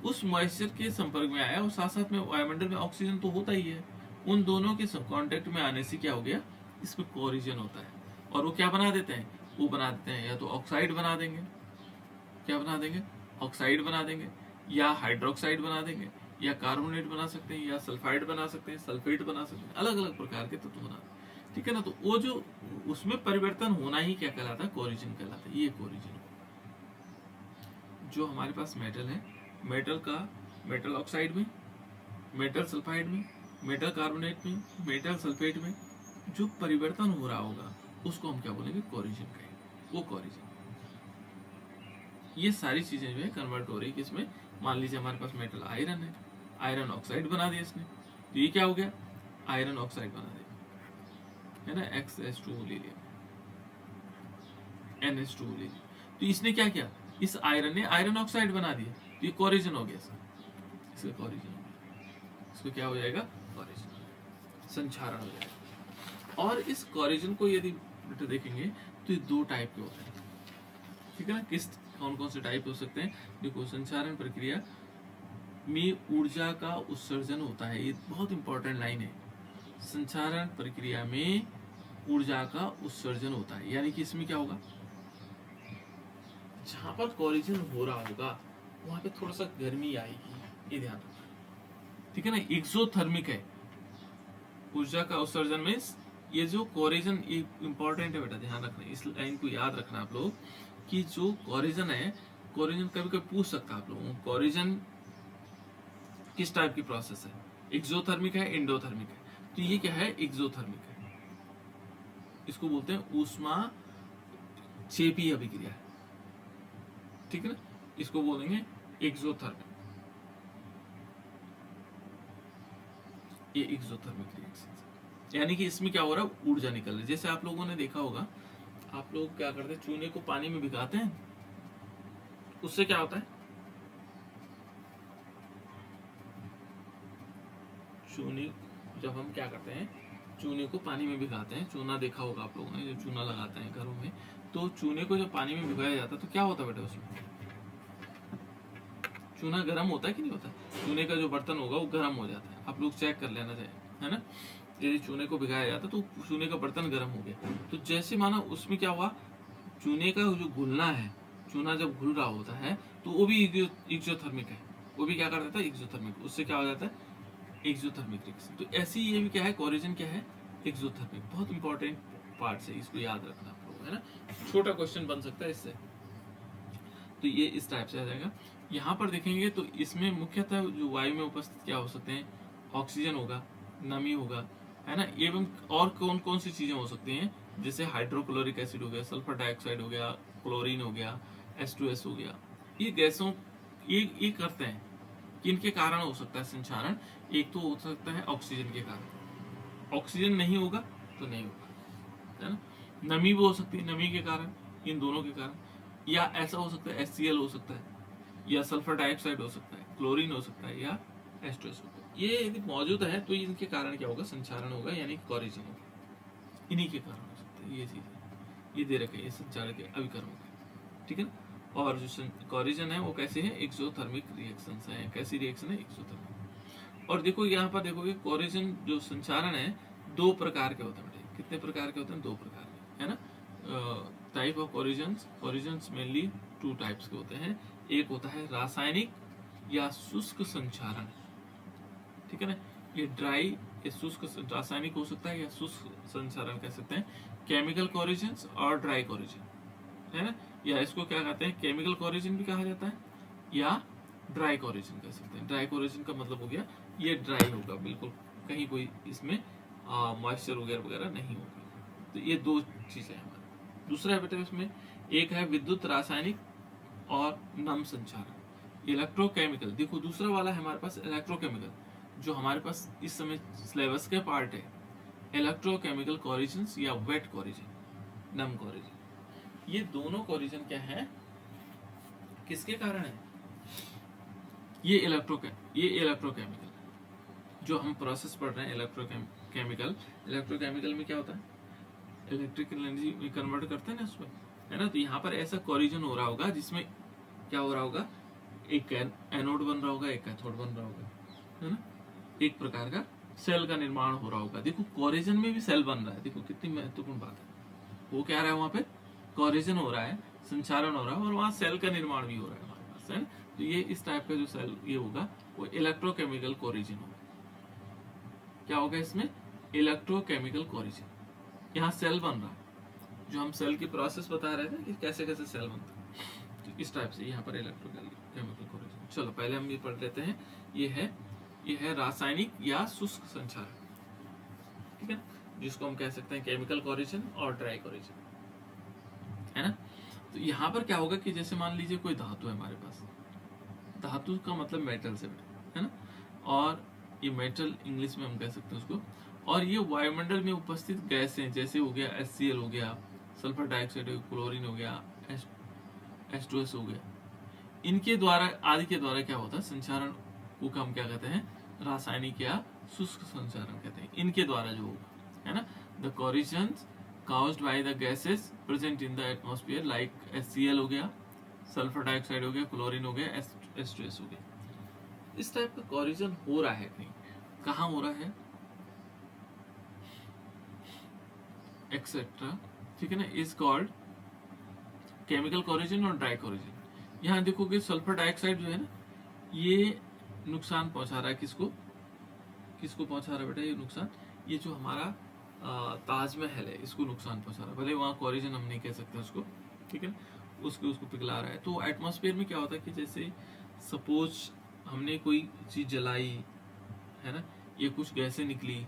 उस मॉइस्चर के संपर्क में आया, और साथ साथ में वायुमंडल में ऑक्सीजन तो होता ही है, उन दोनों के कांटेक्ट में आने से क्या हो गया, इसमें कोरिजन होता है, और वो क्या बना देते हैं, वो बना देते हैं या तो ऑक्साइड बना देंगे, क्या बना देंगे, ऑक्साइड बना देंगे, या हाइड्रोक्साइड बना देंगे, या कार्बोनेट बना सकते हैं, या सल्फाइड बना सकते हैं, सल्फेट बना सकते हैं, अलग अलग प्रकार के तत्व बना, ठीक है ना। तो वो जो उसमें परिवर्तन होना ही क्या कहलाता है, कोरिजन कहलाता है। ये कोरिजन, जो हमारे पास मेटल है, मेटल का मेटल ऑक्साइड में, मेटल सल्फाइड में, मेटल कार्बोनेट में, मेटल सल्फेट में जो परिवर्तन हो रहा होगा उसको हम क्या बोलेंगे, कोरिजन कहेंगे, वो कोरिजन। ये सारी चीजें जो है कन्वर्ट हो रही है किसमें, मान लीजिए हमारे पास मेटल आयरन है, आयरन ऑक्साइड बना दिया इसने, तो ये क्या हो गया, आयरन ऑक्साइड बना दिया, है ना, XH2 ले लिया, NH2 ले लिया, तो इसने क्या किया, इस आयरन ने आयरन ऑक्साइड बना दिया, तो ये कोरिजन हो गया सर, इसका कोरिजन हो गया, इसको क्या हो जाएगा, कोरिजन, संचारण हो जाएगा। और इस कोरिजन को यदि बेटा देखेंगे तो ये दो टाइप के होते हैं, ठीक है ना, किस कौन कौन से टाइप हो सकते हैं, देखो, संचारण प्रक्रिया में ऊर्जा का उत्सर्जन होता है, ये बहुत इंपॉर्टेंट लाइन है, संचारण प्रक्रिया में ऊर्जा का उत्सर्जन होता है, यानी कि इसमें क्या होगा, जहां पर कोरिजन हो रहा होगा वहां पे थोड़ा सा गर्मी आएगी, ये ध्यान रखना, ठीक है ना, एक्सोथर्मिक है, ऊर्जा का उत्सर्जन में ये जो कोरिजन इंपॉर्टेंट है बेटा, ध्यान रखना, इस लाइन को याद रखना आप लोग कि जो कोरिजन है, कोरिजन कभी कभी पूछ सकता है आप लोगों को, कोरिजन किस टाइप की प्रोसेस है, एक्सोथर्मिक है, एंडोथर्मिक है। तो ये क्या है, एक्सोथर्मिक है, इसको बोलते हैं ऊष्मा चेपी अभिक्रिया है, ठीक है ना, इसको बोलेंगे एक्सोथर्मिक, ये एक्सोथर्मिक रिएक्शन, यानी कि इसमें क्या हो रहा है, ऊर्जा निकल रही है। जैसे आप लोगों ने देखा होगा, आप लोग क्या करते हैं, चूने को पानी में भिगाते हैं, उससे क्या होता है, चूने, जब हम क्या करते हैं, चूने को पानी में भिगाते हैं, चूना देखा होगा आप लोगों ने, जब चूना लगाते हैं घरों में, तो चूने को जब पानी में भिगाया जाता है तो क्या होता है बेटा, उसमें चूना गर्म होता है कि नहीं होता, चूने का जो बर्तन होगा वो गर्म हो जाता है, आप लोग चेक कर लेना चाहिए, है ना। यदि चूने को भिगाया जाता तो चूने का बर्तन गर्म हो गया, तो जैसे माना उसमें क्या हुआ, चूने का जो घुलना है, चूना जब घुल रहा होता है तो वो भी एक्सोथर्मिक है, वो भी क्या कर देता है, एक्सोथर्मिक, उससे क्या हो जाता है, एक्सोथर्मिक रिएक्शन। तो ऐसे ही ये भी क्या है, कोरिजन क्या है, एक्सोथर्मिक। बहुत इंपॉर्टेंट पार्ट है, इसको याद रखना आप लोग, है ना, छोटा क्वेश्चन बन सकता है इससे। तो ये इस टाइप से आ जाएगा। यहाँ पर देखेंगे तो इसमें मुख्यतः जो वायु में उपस्थित क्या हो सकते हैं, ऑक्सीजन होगा, नमी होगा, है ना, एवं और कौन कौन सी चीजें हो सकती हैं, जैसे हाइड्रोक्लोरिक एसिड हो गया, सल्फर डाइऑक्साइड हो गया, क्लोरीन हो गया, H2S हो गया। ये गैसों, ये करते हैं, किनके कारण हो सकता है संचारण, एक तो हो सकता है ऑक्सीजन के कारण, ऑक्सीजन नहीं होगा तो नहीं होगा, है ना, नमी भी हो सकती है, नमी के कारण, इन दोनों के कारण, या ऐसा हो सकता है HCl हो सकता है, या सल्फर डाइऑक्साइड हो सकता है, क्लोरीन हो सकता है, या H2S होगा। ये यदि मौजूद है तो इनके कारण क्या होगा, संचारण होगा, यानी कोरिजन होगा, इन्हीं के कारण हो सकता है। ये चीज ये दे रखे हैं, ये संचारण के अभिकर्म होगा, ठीक है ना। और जो कोरिजन है वो कैसे है, एक्सोथर्मिक रिएक्शन है, कैसी रिएक्शन है, एक्सोथर्मिक। और देखो यहाँ पर देखोगे, कोरिजन जो संचारण है दो प्रकार के होते हैं बेटे, कितने प्रकार के होते हैं, दो प्रकार के, है ना। Type of corrosions mainly two types के होते हैं, एक होता है रासायनिक या शुष्क संचारण, ठीक है ना, ये ड्राई, ये शुष्क रासायनिक हो सकता है, या शुष्क संचारण कह सकते हैं, केमिकल कोरिजन्स और ड्राई कोरिजन, है ना, या इसको क्या कहते हैं, केमिकल कोरिजन भी कहा जाता है, या ड्राई कोरिजन कह सकते हैं। ड्राई कोरिजन का मतलब हो गया ये ड्राई होगा, बिल्कुल कहीं कोई इसमें मॉइस्चर वगैरह वगैरह नहीं होगा। तो ये दो चीजें हैं हमारे। दूसरा है बेटा इसमें, एक है विद्युत रासायनिक और नम संचारण, इलेक्ट्रोकेमिकल। देखो दूसरा वाला है हमारे पास इलेक्ट्रोकेमिकल, जो हमारे पास इस समय सिलेबस के पार्ट है, इलेक्ट्रोकेमिकल कोरिजन्स या वेट कोरिजन, नम कोरिजन। ये दोनों कोरिजन क्या है, किसके कारण है, ये इलेक्ट्रोकेमिकल जो हम प्रोसेस पढ़ रहे हैं, इलेक्ट्रोकेमिकल में क्या होता है, इलेक्ट्रिकल एनर्जी में कन्वर्ट करते हैं ना उसमें, है ना। तो यहाँ पर ऐसा कोरिजन हो रहा होगा जिसमें क्या हो रहा होगा, एक एनोड बन रहा होगा, एक कैथोड बन रहा होगा, है ना, एक प्रकार का सेल का निर्माण हो रहा होगा। देखो कोरिजन में भी सेल बन रहा है, देखो कितनी महत्वपूर्ण बात है, वो क्या रहा है, वहां पे कोरिजन हो रहा है, संचारण हो रहा है, और वहां सेल का निर्माण भी हो रहा है हमारे पास, है ना। तो ये इस टाइप का जो सेल ये होगा वो इलेक्ट्रोकेमिकल कोरिजन होगा। क्या होगा इसमें, इलेक्ट्रोकेमिकल कोरिजन, यहाँ सेल बन रहा है, जो हम सेल की प्रोसेस बता रहे थे कि कैसे कैसे सेल बनता है, तो इस टाइप से यहाँ पर इलेक्ट्रोकेमिकल कोरिजन। चलो पहले हम ये पढ़ लेते हैं, ये है रासायनिक या शुष्क संचारण, ठीक है, जिसको हम कह सकते हैं केमिकल कोरिजन और ड्राई कोरिजन, है ना। तो यहाँ पर क्या होगा कि जैसे मान लीजिए कोई धातु है हमारे पास, धातु का मतलब मेटल से, है ना, और ये मेटल इंग्लिश में हम कह सकते हैं उसको, और ये वायुमंडल में उपस्थित गैसें, जैसे हो गया HCl हो गया, सल्फर डाइऑक्साइड हो गया, क्लोरीन हो गया, H2S हो गया, इनके द्वारा आदि के द्वारा क्या होता है, संचारण को हम क्या कहते हैं, रासायनिक या शुष्क संचारण कहते हैं, इनके द्वारा जो होगा, है ना। The corrosions caused by the gases present in the atmosphere like HCl हो गया, सल्फर डाइऑक्साइड हो गया, क्लोरीन हो गया, H2S हो गया। इस टाइप का कोरिजन हो रहा है कहीं, कहाँ हो रहा है, एक्सेट्रा, ठीक है ना, इज कॉल्ड केमिकल कोरिजन और ड्राई कोरिजन। यहाँ देखोगे सल्फर डाइऑक्साइड जो है ना, ये नुकसान पहुंचा रहा है, किसको पहुंचा रहा है बेटा, ये नुकसान, ये जो हमारा ताजमहल है, इसको नुकसान पहुंचा रहा है, भले वहाँ कोरिजन हम नहीं कह सकते उसको, ठीक है, उसको पिघला रहा है। तो एटमॉस्फेयर में क्या होता है कि जैसे सपोज हमने कोई चीज जलाई है ना, ये कुछ गैसें निकली,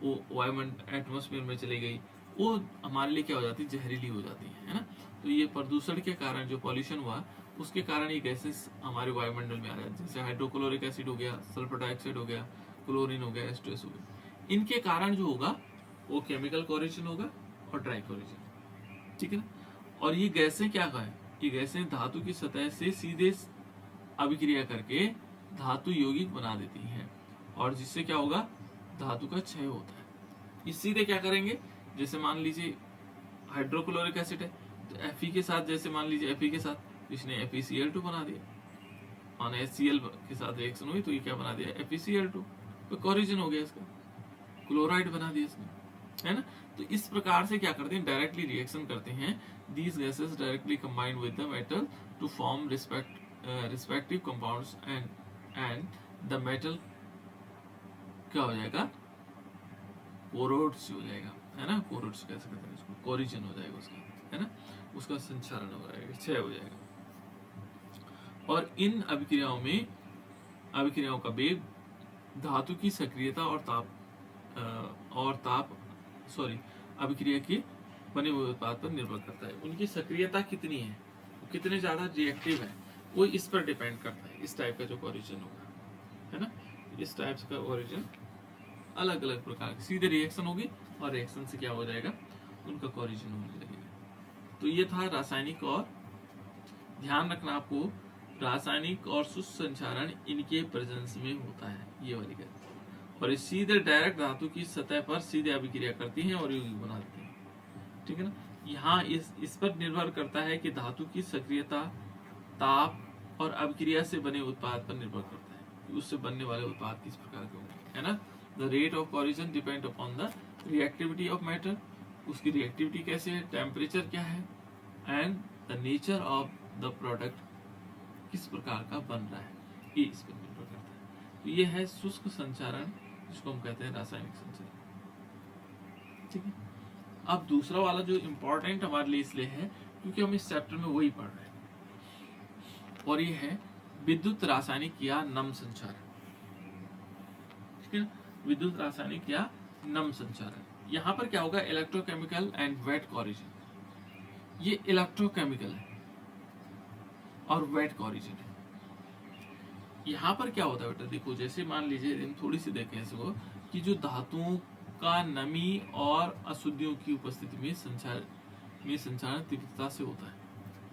वो वायुमंडल एटमॉस्फेयर में चली गई, वो हमारे लिए क्या हो जाती है, जहरीली हो जाती है ना। तो ये प्रदूषण के कारण जो पॉल्यूशन हुआ उसके कारण ये गैसेस हमारे वायुमंडल में आ रहा है, जैसे हाइड्रोक्लोरिक एसिड हो गया, सल्फर डाइऑक्साइड हो गया, क्लोरीन हो गया, एस्ट्रेस हो गया। इनके कारण जो होगा वो केमिकल कोरिजन होगा और ड्राई कोरिजन, ठीक है ना। और ये गैसें क्या है, ये गैसें धातु की सतह से सीधे अभिक्रिया करके धातु यौगिक बना देती हैं, और जिससे क्या होगा, धातु का क्षय होता है। ये सीधे क्या करेंगे, जैसे मान लीजिए हाइड्रोक्लोरिक एसिड है, तो Fe के साथ, जैसे मान लीजिए Fe के साथ इसने FeCl2 बना दिया, माने HCl के साथ रिएक्शन हुई तो ये क्या बना दिया, FeCl2, तो कोरिजन हो गया इसका, क्लोराइड बना दिया इसने, है ना। तो इस प्रकार से क्या करते हैं, डायरेक्टली रिएक्शन करते हैं, these gases directly combined with the metal to form respective compounds and the metal क्या हो जाएगा, कोरोड्स हो जाएगा, है ना, कोरोड्स कैसे कहते हैं इसको, कोरिजन हो जाएगा उसका, है ना, उसका संचालन हो जाएगा, क्षय हो जाएगा। और इन अभिक्रियाओं का वेग धातु की सक्रियता और अभिक्रिया के बने हुए उत्पाद पर निर्भर करता है। उनकी सक्रियता कितनी है, कितने ज्यादा रिएक्टिव है, वो इस पर डिपेंड करता है। इस टाइप का जो कोरिजन होगा, है ना, इस टाइप का कोरिजन अलग अलग प्रकार की सीधे रिएक्शन होगी, और रिएक्शन से क्या हो जाएगा, उनका कोरिजन होने लगेगा। तो ये था रासायनिक, और ध्यान रखना आपको, रासायनिक और सुसंचारण इनके प्रेजेंस में होता है, ये वाली गैस, और ये सीधे डायरेक्ट धातु की सतह पर सीधे अभिक्रिया करती हैं और यौगिक बना देती हैं, ठीक है ना। यहाँ इस पर निर्भर करता है कि धातु की सक्रियता, ताप और अभिक्रिया से बने उत्पाद पर निर्भर करता है कि उससे बनने वाले उत्पाद किस प्रकार के होंगे, है ना। The rate of corrosion depend upon the reactivity of matter, उसकी रिएक्टिविटी कैसे है, टेम्परेचर क्या है, and the nature of the product किस प्रकार का बन रहा है, ये इस पर निर्भर करता है। तो ये है शुष्क संचारण, जिसको हम कहते हैं रासायनिक संचारण, ठीक है। अब दूसरा वाला जो इम्पोर्टेंट हमारे लिए इसलिए है क्योंकि हम इस चैप्टर में वही पढ़ रहे हैं, और ये है विद्युत रासायनिक या नम संचारण, ठीक है ना, विद्युत रासायनिक या नम संचारण। यहाँ पर क्या होगा, इलेक्ट्रोकेमिकल एंड वेट कोरिजन, ये इलेक्ट्रोकेमिकल है और वेट कोरिजन है। यहाँ पर क्या होता है बेटा, देखो, जैसे मान लीजिए हम थोड़ी सी देखें इसको, कि जो धातुओं का नमी और अशुद्धियों की उपस्थिति में संचारण तीव्रता से होता है,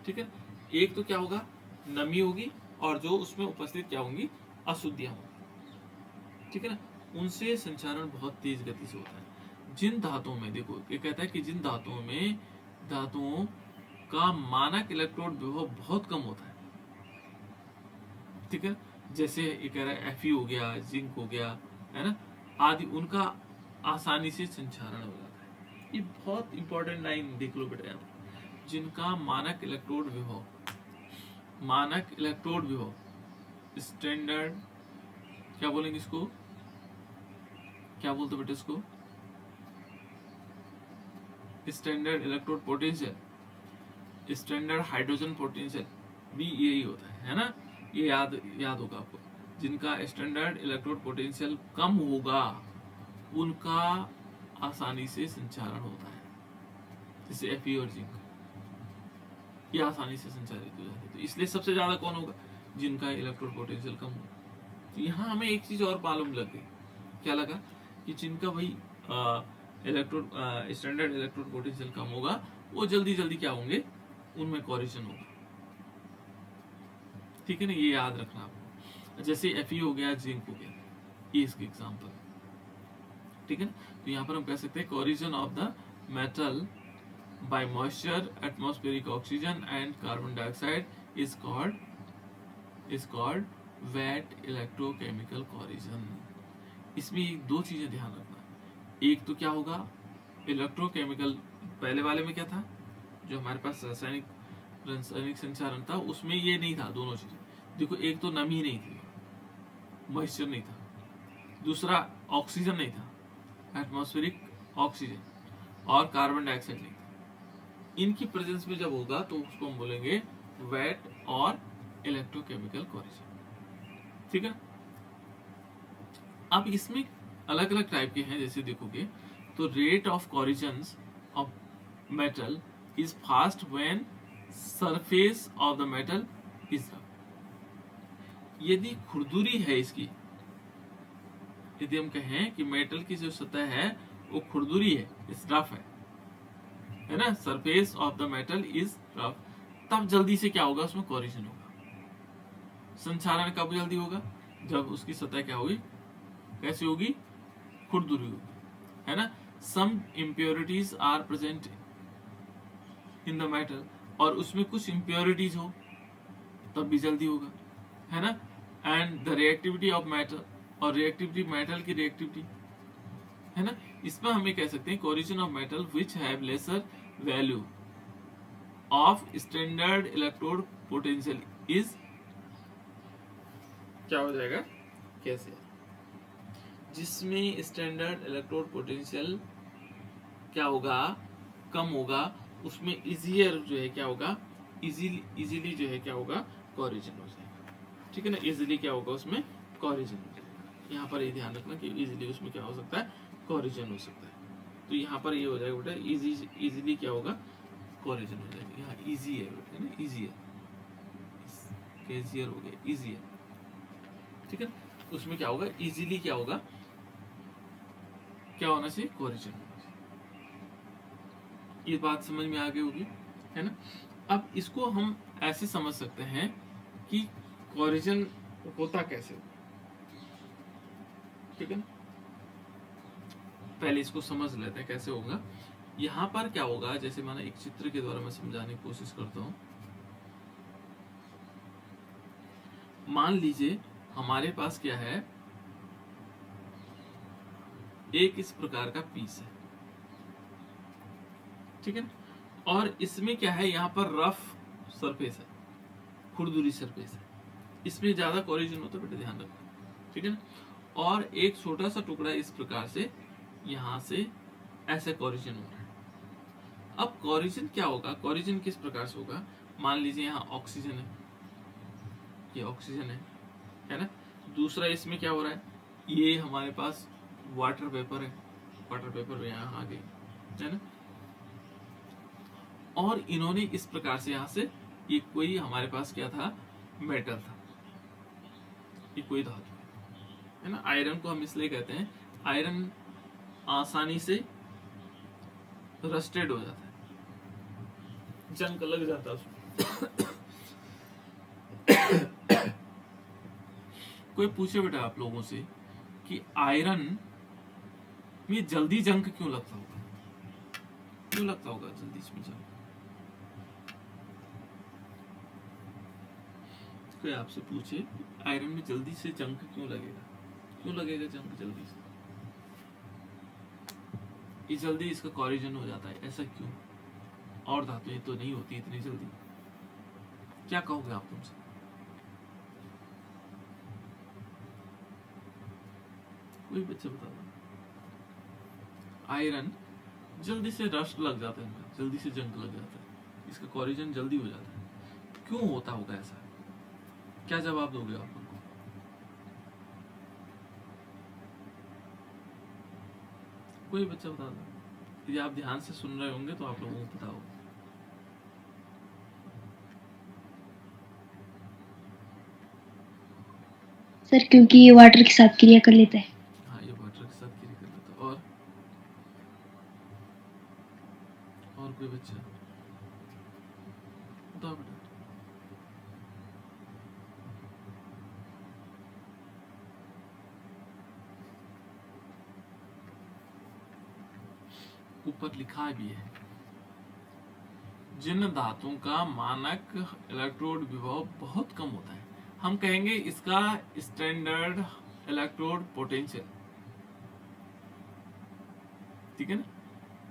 ठीक है। एक तो क्या होगा, नमी होगी, और जो उसमें उपस्थित क्या होंगी, अशुद्धियां होंगी, ठीक है ना, उनसे संचारण बहुत तेज गति से होता है। जिन धातुओं में, देखो ये कहता है कि जिन धातुओं का मानक इलेक्ट्रोड विभव बहुत कम होता है, ठीक है, जैसे ये कह रहा है Fe हो गया, जिंक हो गया, है ना, आदि, उनका आसानी से संचारण हो जाता है। ये बहुत इंपॉर्टेंट लाइन देख लो बेटा, जिनका मानक इलेक्ट्रोड विभव स्टैंडर्ड, क्या बोलेंगे इसको, क्या बोलते बेटे इसको, standard electrode potential, standard hydrogen potential भी यही होता है ना, ये याद होगा आपको। जिनका स्टैंडर्ड इलेक्ट्रोड पोटेंशियल कम होगा उनका आसानी से संचारण होता है, जैसे Fe और जिंक, ये आसानी से संचारित हो जाते हैं। तो इसलिए सबसे ज्यादा कौन होगा, जिनका इलेक्ट्रोड पोटेंशियल कम होगा। तो यहाँ हमें एक चीज और मालूम लग गई, क्या लगा, कि जिनका भाई स्टैंडर्ड इलेक्ट्रोड पोटेंशियल कम होगा वो जल्दी क्या होंगे, उनमें कोरिजन होगा, ठीक है ना, ये याद रखना आपको। जैसे Fe हो गया, जिंक हो गया, ये इसके एग्जांपल, ठीक है ना। तो यहाँ पर हम कह सकते हैं corrosion of the metal by moisture, atmospheric oxygen and carbon dioxide is called wet electrochemical corrosion. इसमें दो चीजें ध्यान रखना, एक तो क्या होगा, इलेक्ट्रोकेमिकल, पहले वाले में क्या था, जो हमारे पास रासायनिक संचारण था उसमें ये नहीं था, दोनों चीजें देखो, एक तो नमी नहीं थी, मॉइस्चर नहीं था, दूसरा ऑक्सीजन नहीं था, एटमॉस्फेरिक ऑक्सीजन और कार्बन डाइऑक्साइड नहीं, इनकी प्रेजेंस में जब होगा तो उसको हम बोलेंगे वेट और इलेक्ट्रोकेमिकल कोरिजन। ठीक है। अब इसमें अलग अलग टाइप के हैं, जैसे देखोगे तो rate of corrosions of metal is fast when surface of the metal is rough. यदि खुरदुरी है इसकी, यदि हम कहें कि मेटल की जो सतह है वो खुरदुरी है, इस रफ है ना, surface of the metal is rough, तब जल्दी से क्या होगा, उसमें कोरिजन होगा। संचालन कब जल्दी होगा, जब उसकी सतह क्या होगी, कैसी होगी, खुरदुरी होगी, है ना। Some impurities are present in the metal, और उसमें कुछ इम्प्योरिटीज हो तब भी जल्दी होगा, है ना। And the reactivity of metal, और रिएक्टिविटी मेटल की रिएक्टिविटी, है ना। इसमें हम ये कह सकते हैं corrosion of metal which have laser value of standard electrode potential is, क्या हो जाएगा, कैसे, जिसमें स्टैंडर्ड इलेक्ट्रोड पोटेंशियल क्या होगा, कम होगा, उसमें इजियर जो है क्या होगा, इजीली जो है क्या होगा, कोरिजन हो जाएगा। ठीक है ना, इजीली क्या होगा, उसमें कोरिजन हो जाएगा। यहाँ पर ये ध्यान रखना कि इजीली उसमें क्या हो सकता है, कोरिजन हो सकता है। तो यहाँ पर ये हो जाएगा बेटा, इजीली क्या होगा, कोरिजन हो जाएगा। यहाँ इजी है बेटा ना, इजियर, कैजियर हो गया, इजियर। ठीक है, उसमें क्या होगा, इजीली क्या होगा, क्या होना चाहिए, कोरिजन होना चाहिए। ये बात समझ में आ गई होगी, है ना। अब इसको हम ऐसे समझ सकते हैं कि कोरिजन होता कैसे होगा। ठीक है ना, पहले इसको समझ लेते हैं कैसे होगा। यहाँ पर क्या होगा, जैसे माना एक चित्र के द्वारा मैं समझाने की कोशिश करता हूँ। मान लीजिए हमारे पास क्या है, एक इस प्रकार का पीस है, ठीक है ना, और इसमें क्या है, यहाँ पर रफ सरफेस है, खुरदुरी सरफेस है, इसमें ज्यादा कोरिजन होता है बेटा, ध्यान रखना। ठीक है ना, और एक छोटा सा टुकड़ा इस प्रकार से यहाँ से ऐसे कोरिजन हो रहा है। अब कोरिजन क्या होगा, कोरिजन किस प्रकार से होगा, मान लीजिए यहाँ ऑक्सीजन है, ये ऑक्सीजन है ना। दूसरा इसमें क्या हो रहा है, ये हमारे पास वाटर वेपर है, वाटर वेपर यहाँ आ गई, है ना। और इन्होंने इस प्रकार से यहाँ से, ये कोई हमारे पास क्या था, मेटल था, ये कोई धातु है ना। आयरन को हम इसलिए कहते हैं, आयरन आसानी से रस्टेड हो जाता है, जंग लग जाता है उसमें। कोई पूछे बेटा आप लोगों से कि आयरन में जल्दी जंग क्यों लगता होगा, क्यों लगता होगा जल्दी इसमें जंग, कोई आपसे पूछे आयरन में जल्दी से जंग क्यों लगेगा, क्यों लगेगा जंग जल्दी से, ये जल्दी इसका कोरिजन हो जाता है, ऐसा क्यों, और धातुएं तो नहीं होती इतनी जल्दी, क्या कहोगे आप तुमसे, कोई बच्चा बता दो। आयरन जल्दी से रस्ट लग जाता है, जल्दी से जंग लग जाता है, इसका कोरिजन जल्दी हो जाता है, क्यों होता होगा ऐसा, क्या जवाब दोगे आप उनको, कोई बच्चा बता दो। यदि आप ध्यान से सुन रहे होंगे तो आप लोगों को पता होगा। सर क्योंकि ये वाटर के साथ क्रिया कर लेता है। हाँ, ये वाटर के साथ क्रिया कर लेता है। और कोई बच्चा बताओ बेटा। ऊपर लिखा भी है, जिन धातुओं का मानक इलेक्ट्रोड विभव बहुत कम होता है, हम कहेंगे इसका स्टैंडर्ड इलेक्ट्रोड पोटेंशियल, ठीक है ना,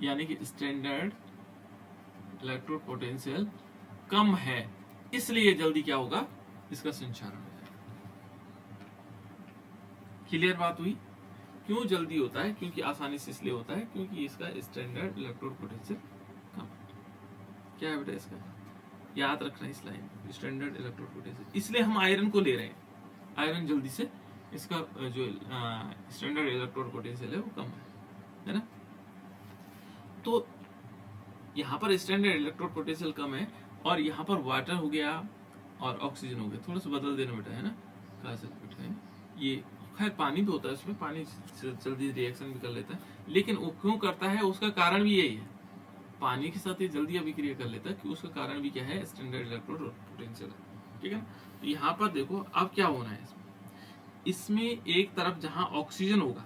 यानी कि स्टैंडर्ड इलेक्ट्रोड पोटेंशियल कम है, इसलिए जल्दी क्या होगा, इसका संचारण हो जाएगा। क्लियर बात हुई। क्यों जल्दी होता है? क्योंकि आसानी से इसलिए होता है क्योंकि इसका स्टैंडर्ड इलेक्ट्रोड पोटेंशियल कम है। क्या है बेटा इसका? याद रखना इस लाइन, स्टैंडर्ड इलेक्ट्रोड पोटेंशियल। इसलिए हम आयरन को ले रहे हैं, आयरन जल्दी से इसका जो स्टैंडर्ड इलेक्ट्रोड पोटेंशियल है वो कम है ना। तो यहाँ पर स्टैंडर्ड इलेक्ट्रोड पोटेंशियल कम है और यहाँ पर वाटर हो गया और ऑक्सीजन हो गया। थोड़ा सा बदल देना बेटा, है ना, कहा से बेटा है ये। खैर पानी भी होता है उसमें, पानी जल्दी रिएक्शन भी कर लेता है, लेकिन वो क्यों करता है उसका कारण भी यही है। पानी के साथ ये जल्दी अभिक्रिया कर लेता है कि उसका कारण भी क्या है? स्टैंडर्ड इलेक्ट्रोड पोटेंशियल है। ठीक है ना। तो यहाँ पर देखो अब क्या होना है इसमें एक तरफ जहां ऑक्सीजन होगा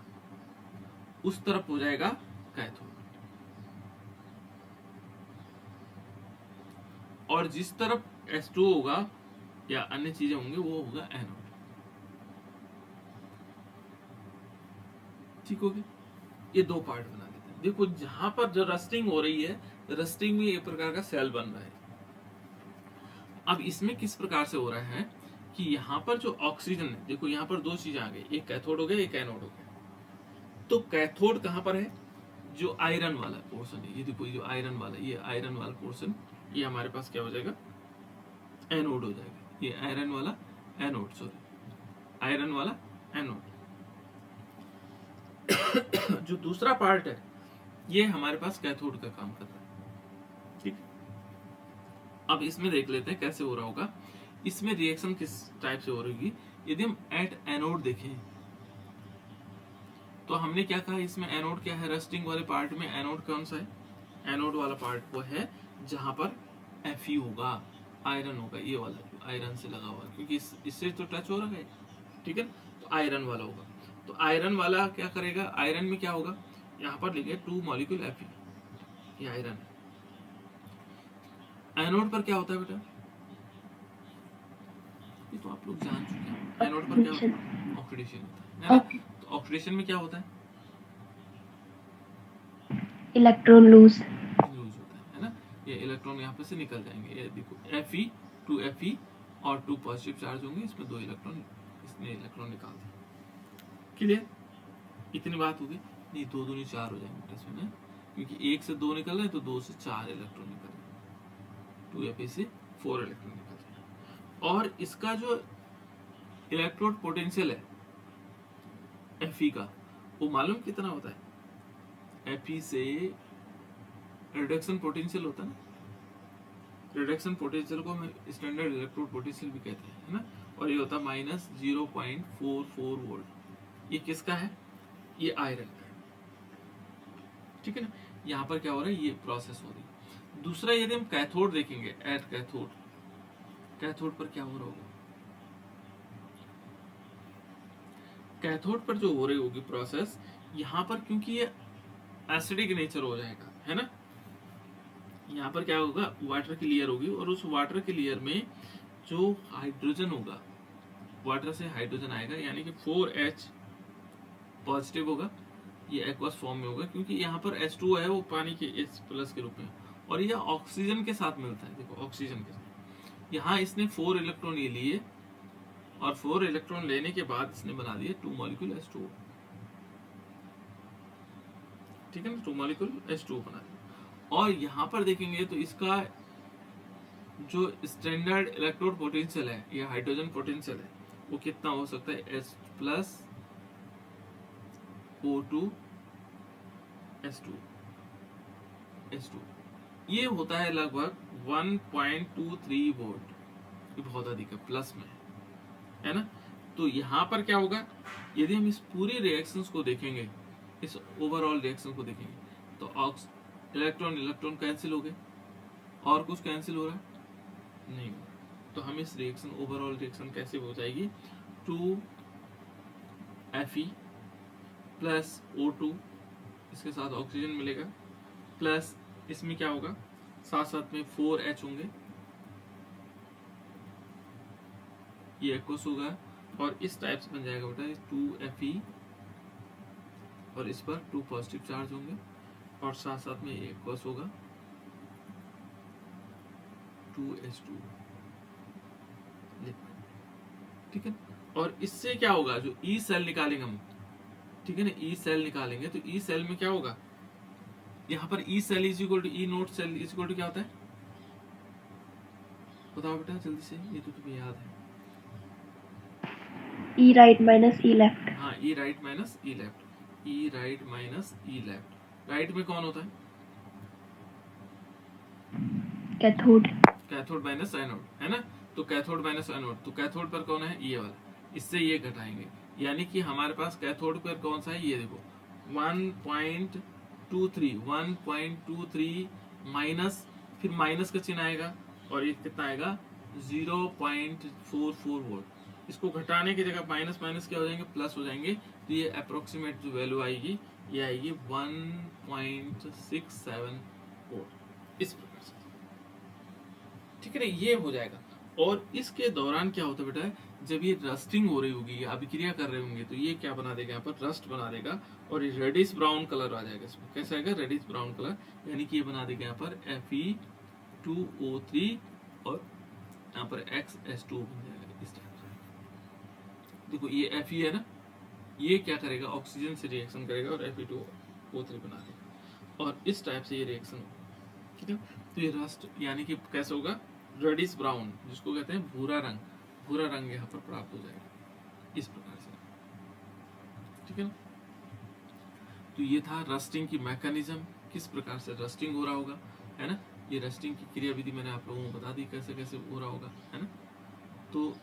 उस तरफ हो जाएगा कैथोड, और जिस तरफ H2O होगा या अन्य चीजें होंगी वो होगा एनोड। ठीक हो गया। ये दो पार्ट बना लेते हैं। देखो जहां पर जो रस्टिंग हो रही है, रस्टिंग में एक प्रकार का सेल बन रहा है। अब इसमें किस प्रकार से हो रहा है कि यहाँ पर जो ऑक्सीजन है, देखो यहाँ पर दो चीजें आ गई, एक कैथोड हो गया एक एनोड हो गया। तो कैथोड कहाँ पर है? जो आयरन वाला पोर्शन है, ये देखो जो आयरन वाला, ये आयरन वाला पोर्शन, ये हमारे पास क्या हो जाएगा? एनोड हो जाएगा। ये आयरन वाला एनोड, सॉरी आयरन वाला एनोड। जो दूसरा पार्ट है ये हमारे पास कैथोड का काम कर रहा है। ठीक, अब इसमें देख लेते हैं कैसे हो रहा होगा। इसमें रिएक्शन किस टाइप से हो रही होगी? यदि हम एट एनोड देखें तो हमने क्या कहा, इसमें एनोड क्या है? रस्टिंग वाले पार्ट में एनोड कौन सा है? एनोड वाला पार्ट वो है जहां पर Fe होगा, आयरन होगा, ये वाला आयरन से लगा हुआ, क्योंकि इससे तो टच हो रहा है। ठीक है, तो आयरन वाला होगा। तो आयरन वाला क्या करेगा? आयरन में क्या होगा? यहाँ पर लिखे 2 मॉलिक्यूल Fe, ये आयरन है। एनोड पर क्या होता है बेटा? ये तो आप लोग जान चुके हैं। एनोड पर क्या होता है? ऑक्सीडेशन होता है ना। तो ऑक्सीडेशन में क्या होता है? इलेक्ट्रॉन लूज होता है ना। ये इलेक्ट्रॉन यहाँ पे से निकल जाएंगे। ये देखो Fe 2Fe और 2 पॉजिटिव चार्ज होंगे, इसमें 2 इलेक्ट्रॉन, इसने इलेक्ट्रॉन निकाल दिया। क्लियर? इतनी बात होगी। नहीं, 2 दूनी 4 हो जाएंगे इसमें ना, क्योंकि 1 से 2 निकल रहे हैं तो 2 से 4 इलेक्ट्रॉन निकल रहे हैं, 2Fe से 4 इलेक्ट्रॉन निकल रहे हैं। और इसका जो इलेक्ट्रोड पोटेंशियल है Fe का, वो मालूम कितना होता है? Fe से रिडक्शन पोटेंशियल होता है ना, रिडक्शन पोटेंशियल को हम स्टैंडर्ड इलेक्ट्रोड पोटेंशियल भी कहते हैं, है ना। और ये होता है -0.44 वोल्ट। ये किसका है? ये आयरन का है। ठीक है ना। यहाँ पर क्या हो रहा है? ये प्रोसेस हो रही है। दूसरा यदि हम कैथोड देखेंगे, एट कैथोड, कैथोड पर क्या हो रहा होगा? कैथोड पर जो हो रही होगी प्रोसेस, यहाँ पर क्योंकि ये एसिडिक नेचर हो जाएगा, है ना। यहाँ पर क्या होगा? वाटर की लेयर होगी और उस वाटर की लेयर में जो हाइड्रोजन होगा, वाटर से हाइड्रोजन आएगा, यानी कि 4H पॉजिटिव होगा, ये एक्वस फॉर्म में होगा, क्योंकि यहाँ पर H2O है वो पानी के H+ के रूप में, और ये ऑक्सीजन के साथ मिलता है। देखो ऑक्सीजन के साथ यहाँ इसने 4 इलेक्ट्रॉन ये लिए, और 4 इलेक्ट्रॉन लेने के बाद इसने बना दिए 2 मॉलिक्यूल H2O। ठीक है ना, 2 मॉलिक्यूल H2O बना दिया। और यहाँ पर देखेंगे तो इसका जो स्टैंडर्ड इलेक्ट्रोड पोटेंशियल है, ये हाइड्रोजन पोटेंशियल है, वो कितना हो सकता है? H+ O2 H2 ये होता है लगभग 1.23 वोल्ट। ये बहुत अधिक है, प्लस में है ना। तो यहाँ पर क्या होगा? यदि हम इस पूरी रिएक्शंस को देखेंगे, इस ओवरऑल रिएक्शन को देखेंगे, तो इलेक्ट्रॉन कैंसिल हो गए, और कुछ कैंसिल हो रहा है नहीं। तो हम इस रिएक्शन, ओवरऑल रिएक्शन कैसे हो जाएगी? 2Fe प्लस O2, इसके साथ ऑक्सीजन मिलेगा, प्लस इसमें क्या होगा? साथ साथ में 4H होंगे, ये एक्वस होगा, और इस टाइप से बन जाएगा बेटा 2Fe, और इस पर 2 पॉजिटिव चार्ज होंगे, और साथ साथ में एक्वस होगा 2H2। ठीक है। और इससे क्या होगा? जो ई सेल निकालेंगे हम, ठीक है ना, ई सेल निकालेंगे तो ई सेल में क्या होगा, यहाँ पर E cell is equal to E naught cell is equal to क्या होता है, बताओ बेटा जल्दी से, ये तो तुम्हें याद है। E right minus E left. हाँ, ई राइट माइनस ई लेफ्ट, ई राइट माइनस ई लेफ्ट। राइट में कौन होता है, Cathode. कैथोड माइनस एनोड, है ना। तो कैथोड माइनस एनोड, तो कैथोड पर कौन है, ये वाला, इससे ये घटाएंगे, यानी कि हमारे पास कैथोड पर कौन सा है, ये देखो 1.23 माइनस, फिर माइनस का चिन्ह आएगा और ये कितना आएगा 0.44 वोल्ट। इसको घटाने की जगह माइनस माइनस क्या हो जाएंगे, प्लस हो जाएंगे, तो ये अप्रोक्सीमेट जो वैल्यू आएगी ये आएगी 1.67 वोल्ट, इस प्रकार से, ठीक है ना, ये हो जाएगा। और इसके दौरान क्या होता है बेटा, जब ये रस्टिंग हो रही होगी, अभिक्रिया कर रहे होंगे, तो ये क्या बना देगा, यहाँ पर रस्ट बना देगा और ये रेडिश ब्राउन कलर आ जाएगा इसमें। कैसा आएगा, रेडिश ब्राउन कलर, यानी कि ये बना देगा यहाँ पर Fe2O3 और यहाँ पर XS2 बन जाएगा इस टाइप से। देखो ये Fe है ना, ये क्या करेगा, ऑक्सीजन से रिएक्शन करेगा और Fe2O3 बना देगा और इस टाइप से ये रिएक्शन होगा, ठीक है। तो ये रस्ट यानी कि कैसे होगा, रेडिश ब्राउन, जिसको कहते हैं भूरा रंग, भूरा रंग यहाँ पर प्राप्त हो जाएगा इस प्रकार से, ठीक है ना। तो ये था रस्टिंग की मैकेनिज्म, किस प्रकार से रस्टिंग हो रहा होगा, है ना। ये रस्टिंग की क्रिया विधि मैंने आप लोगों को बता दी कैसे कैसे हो रहा होगा, है ना। तो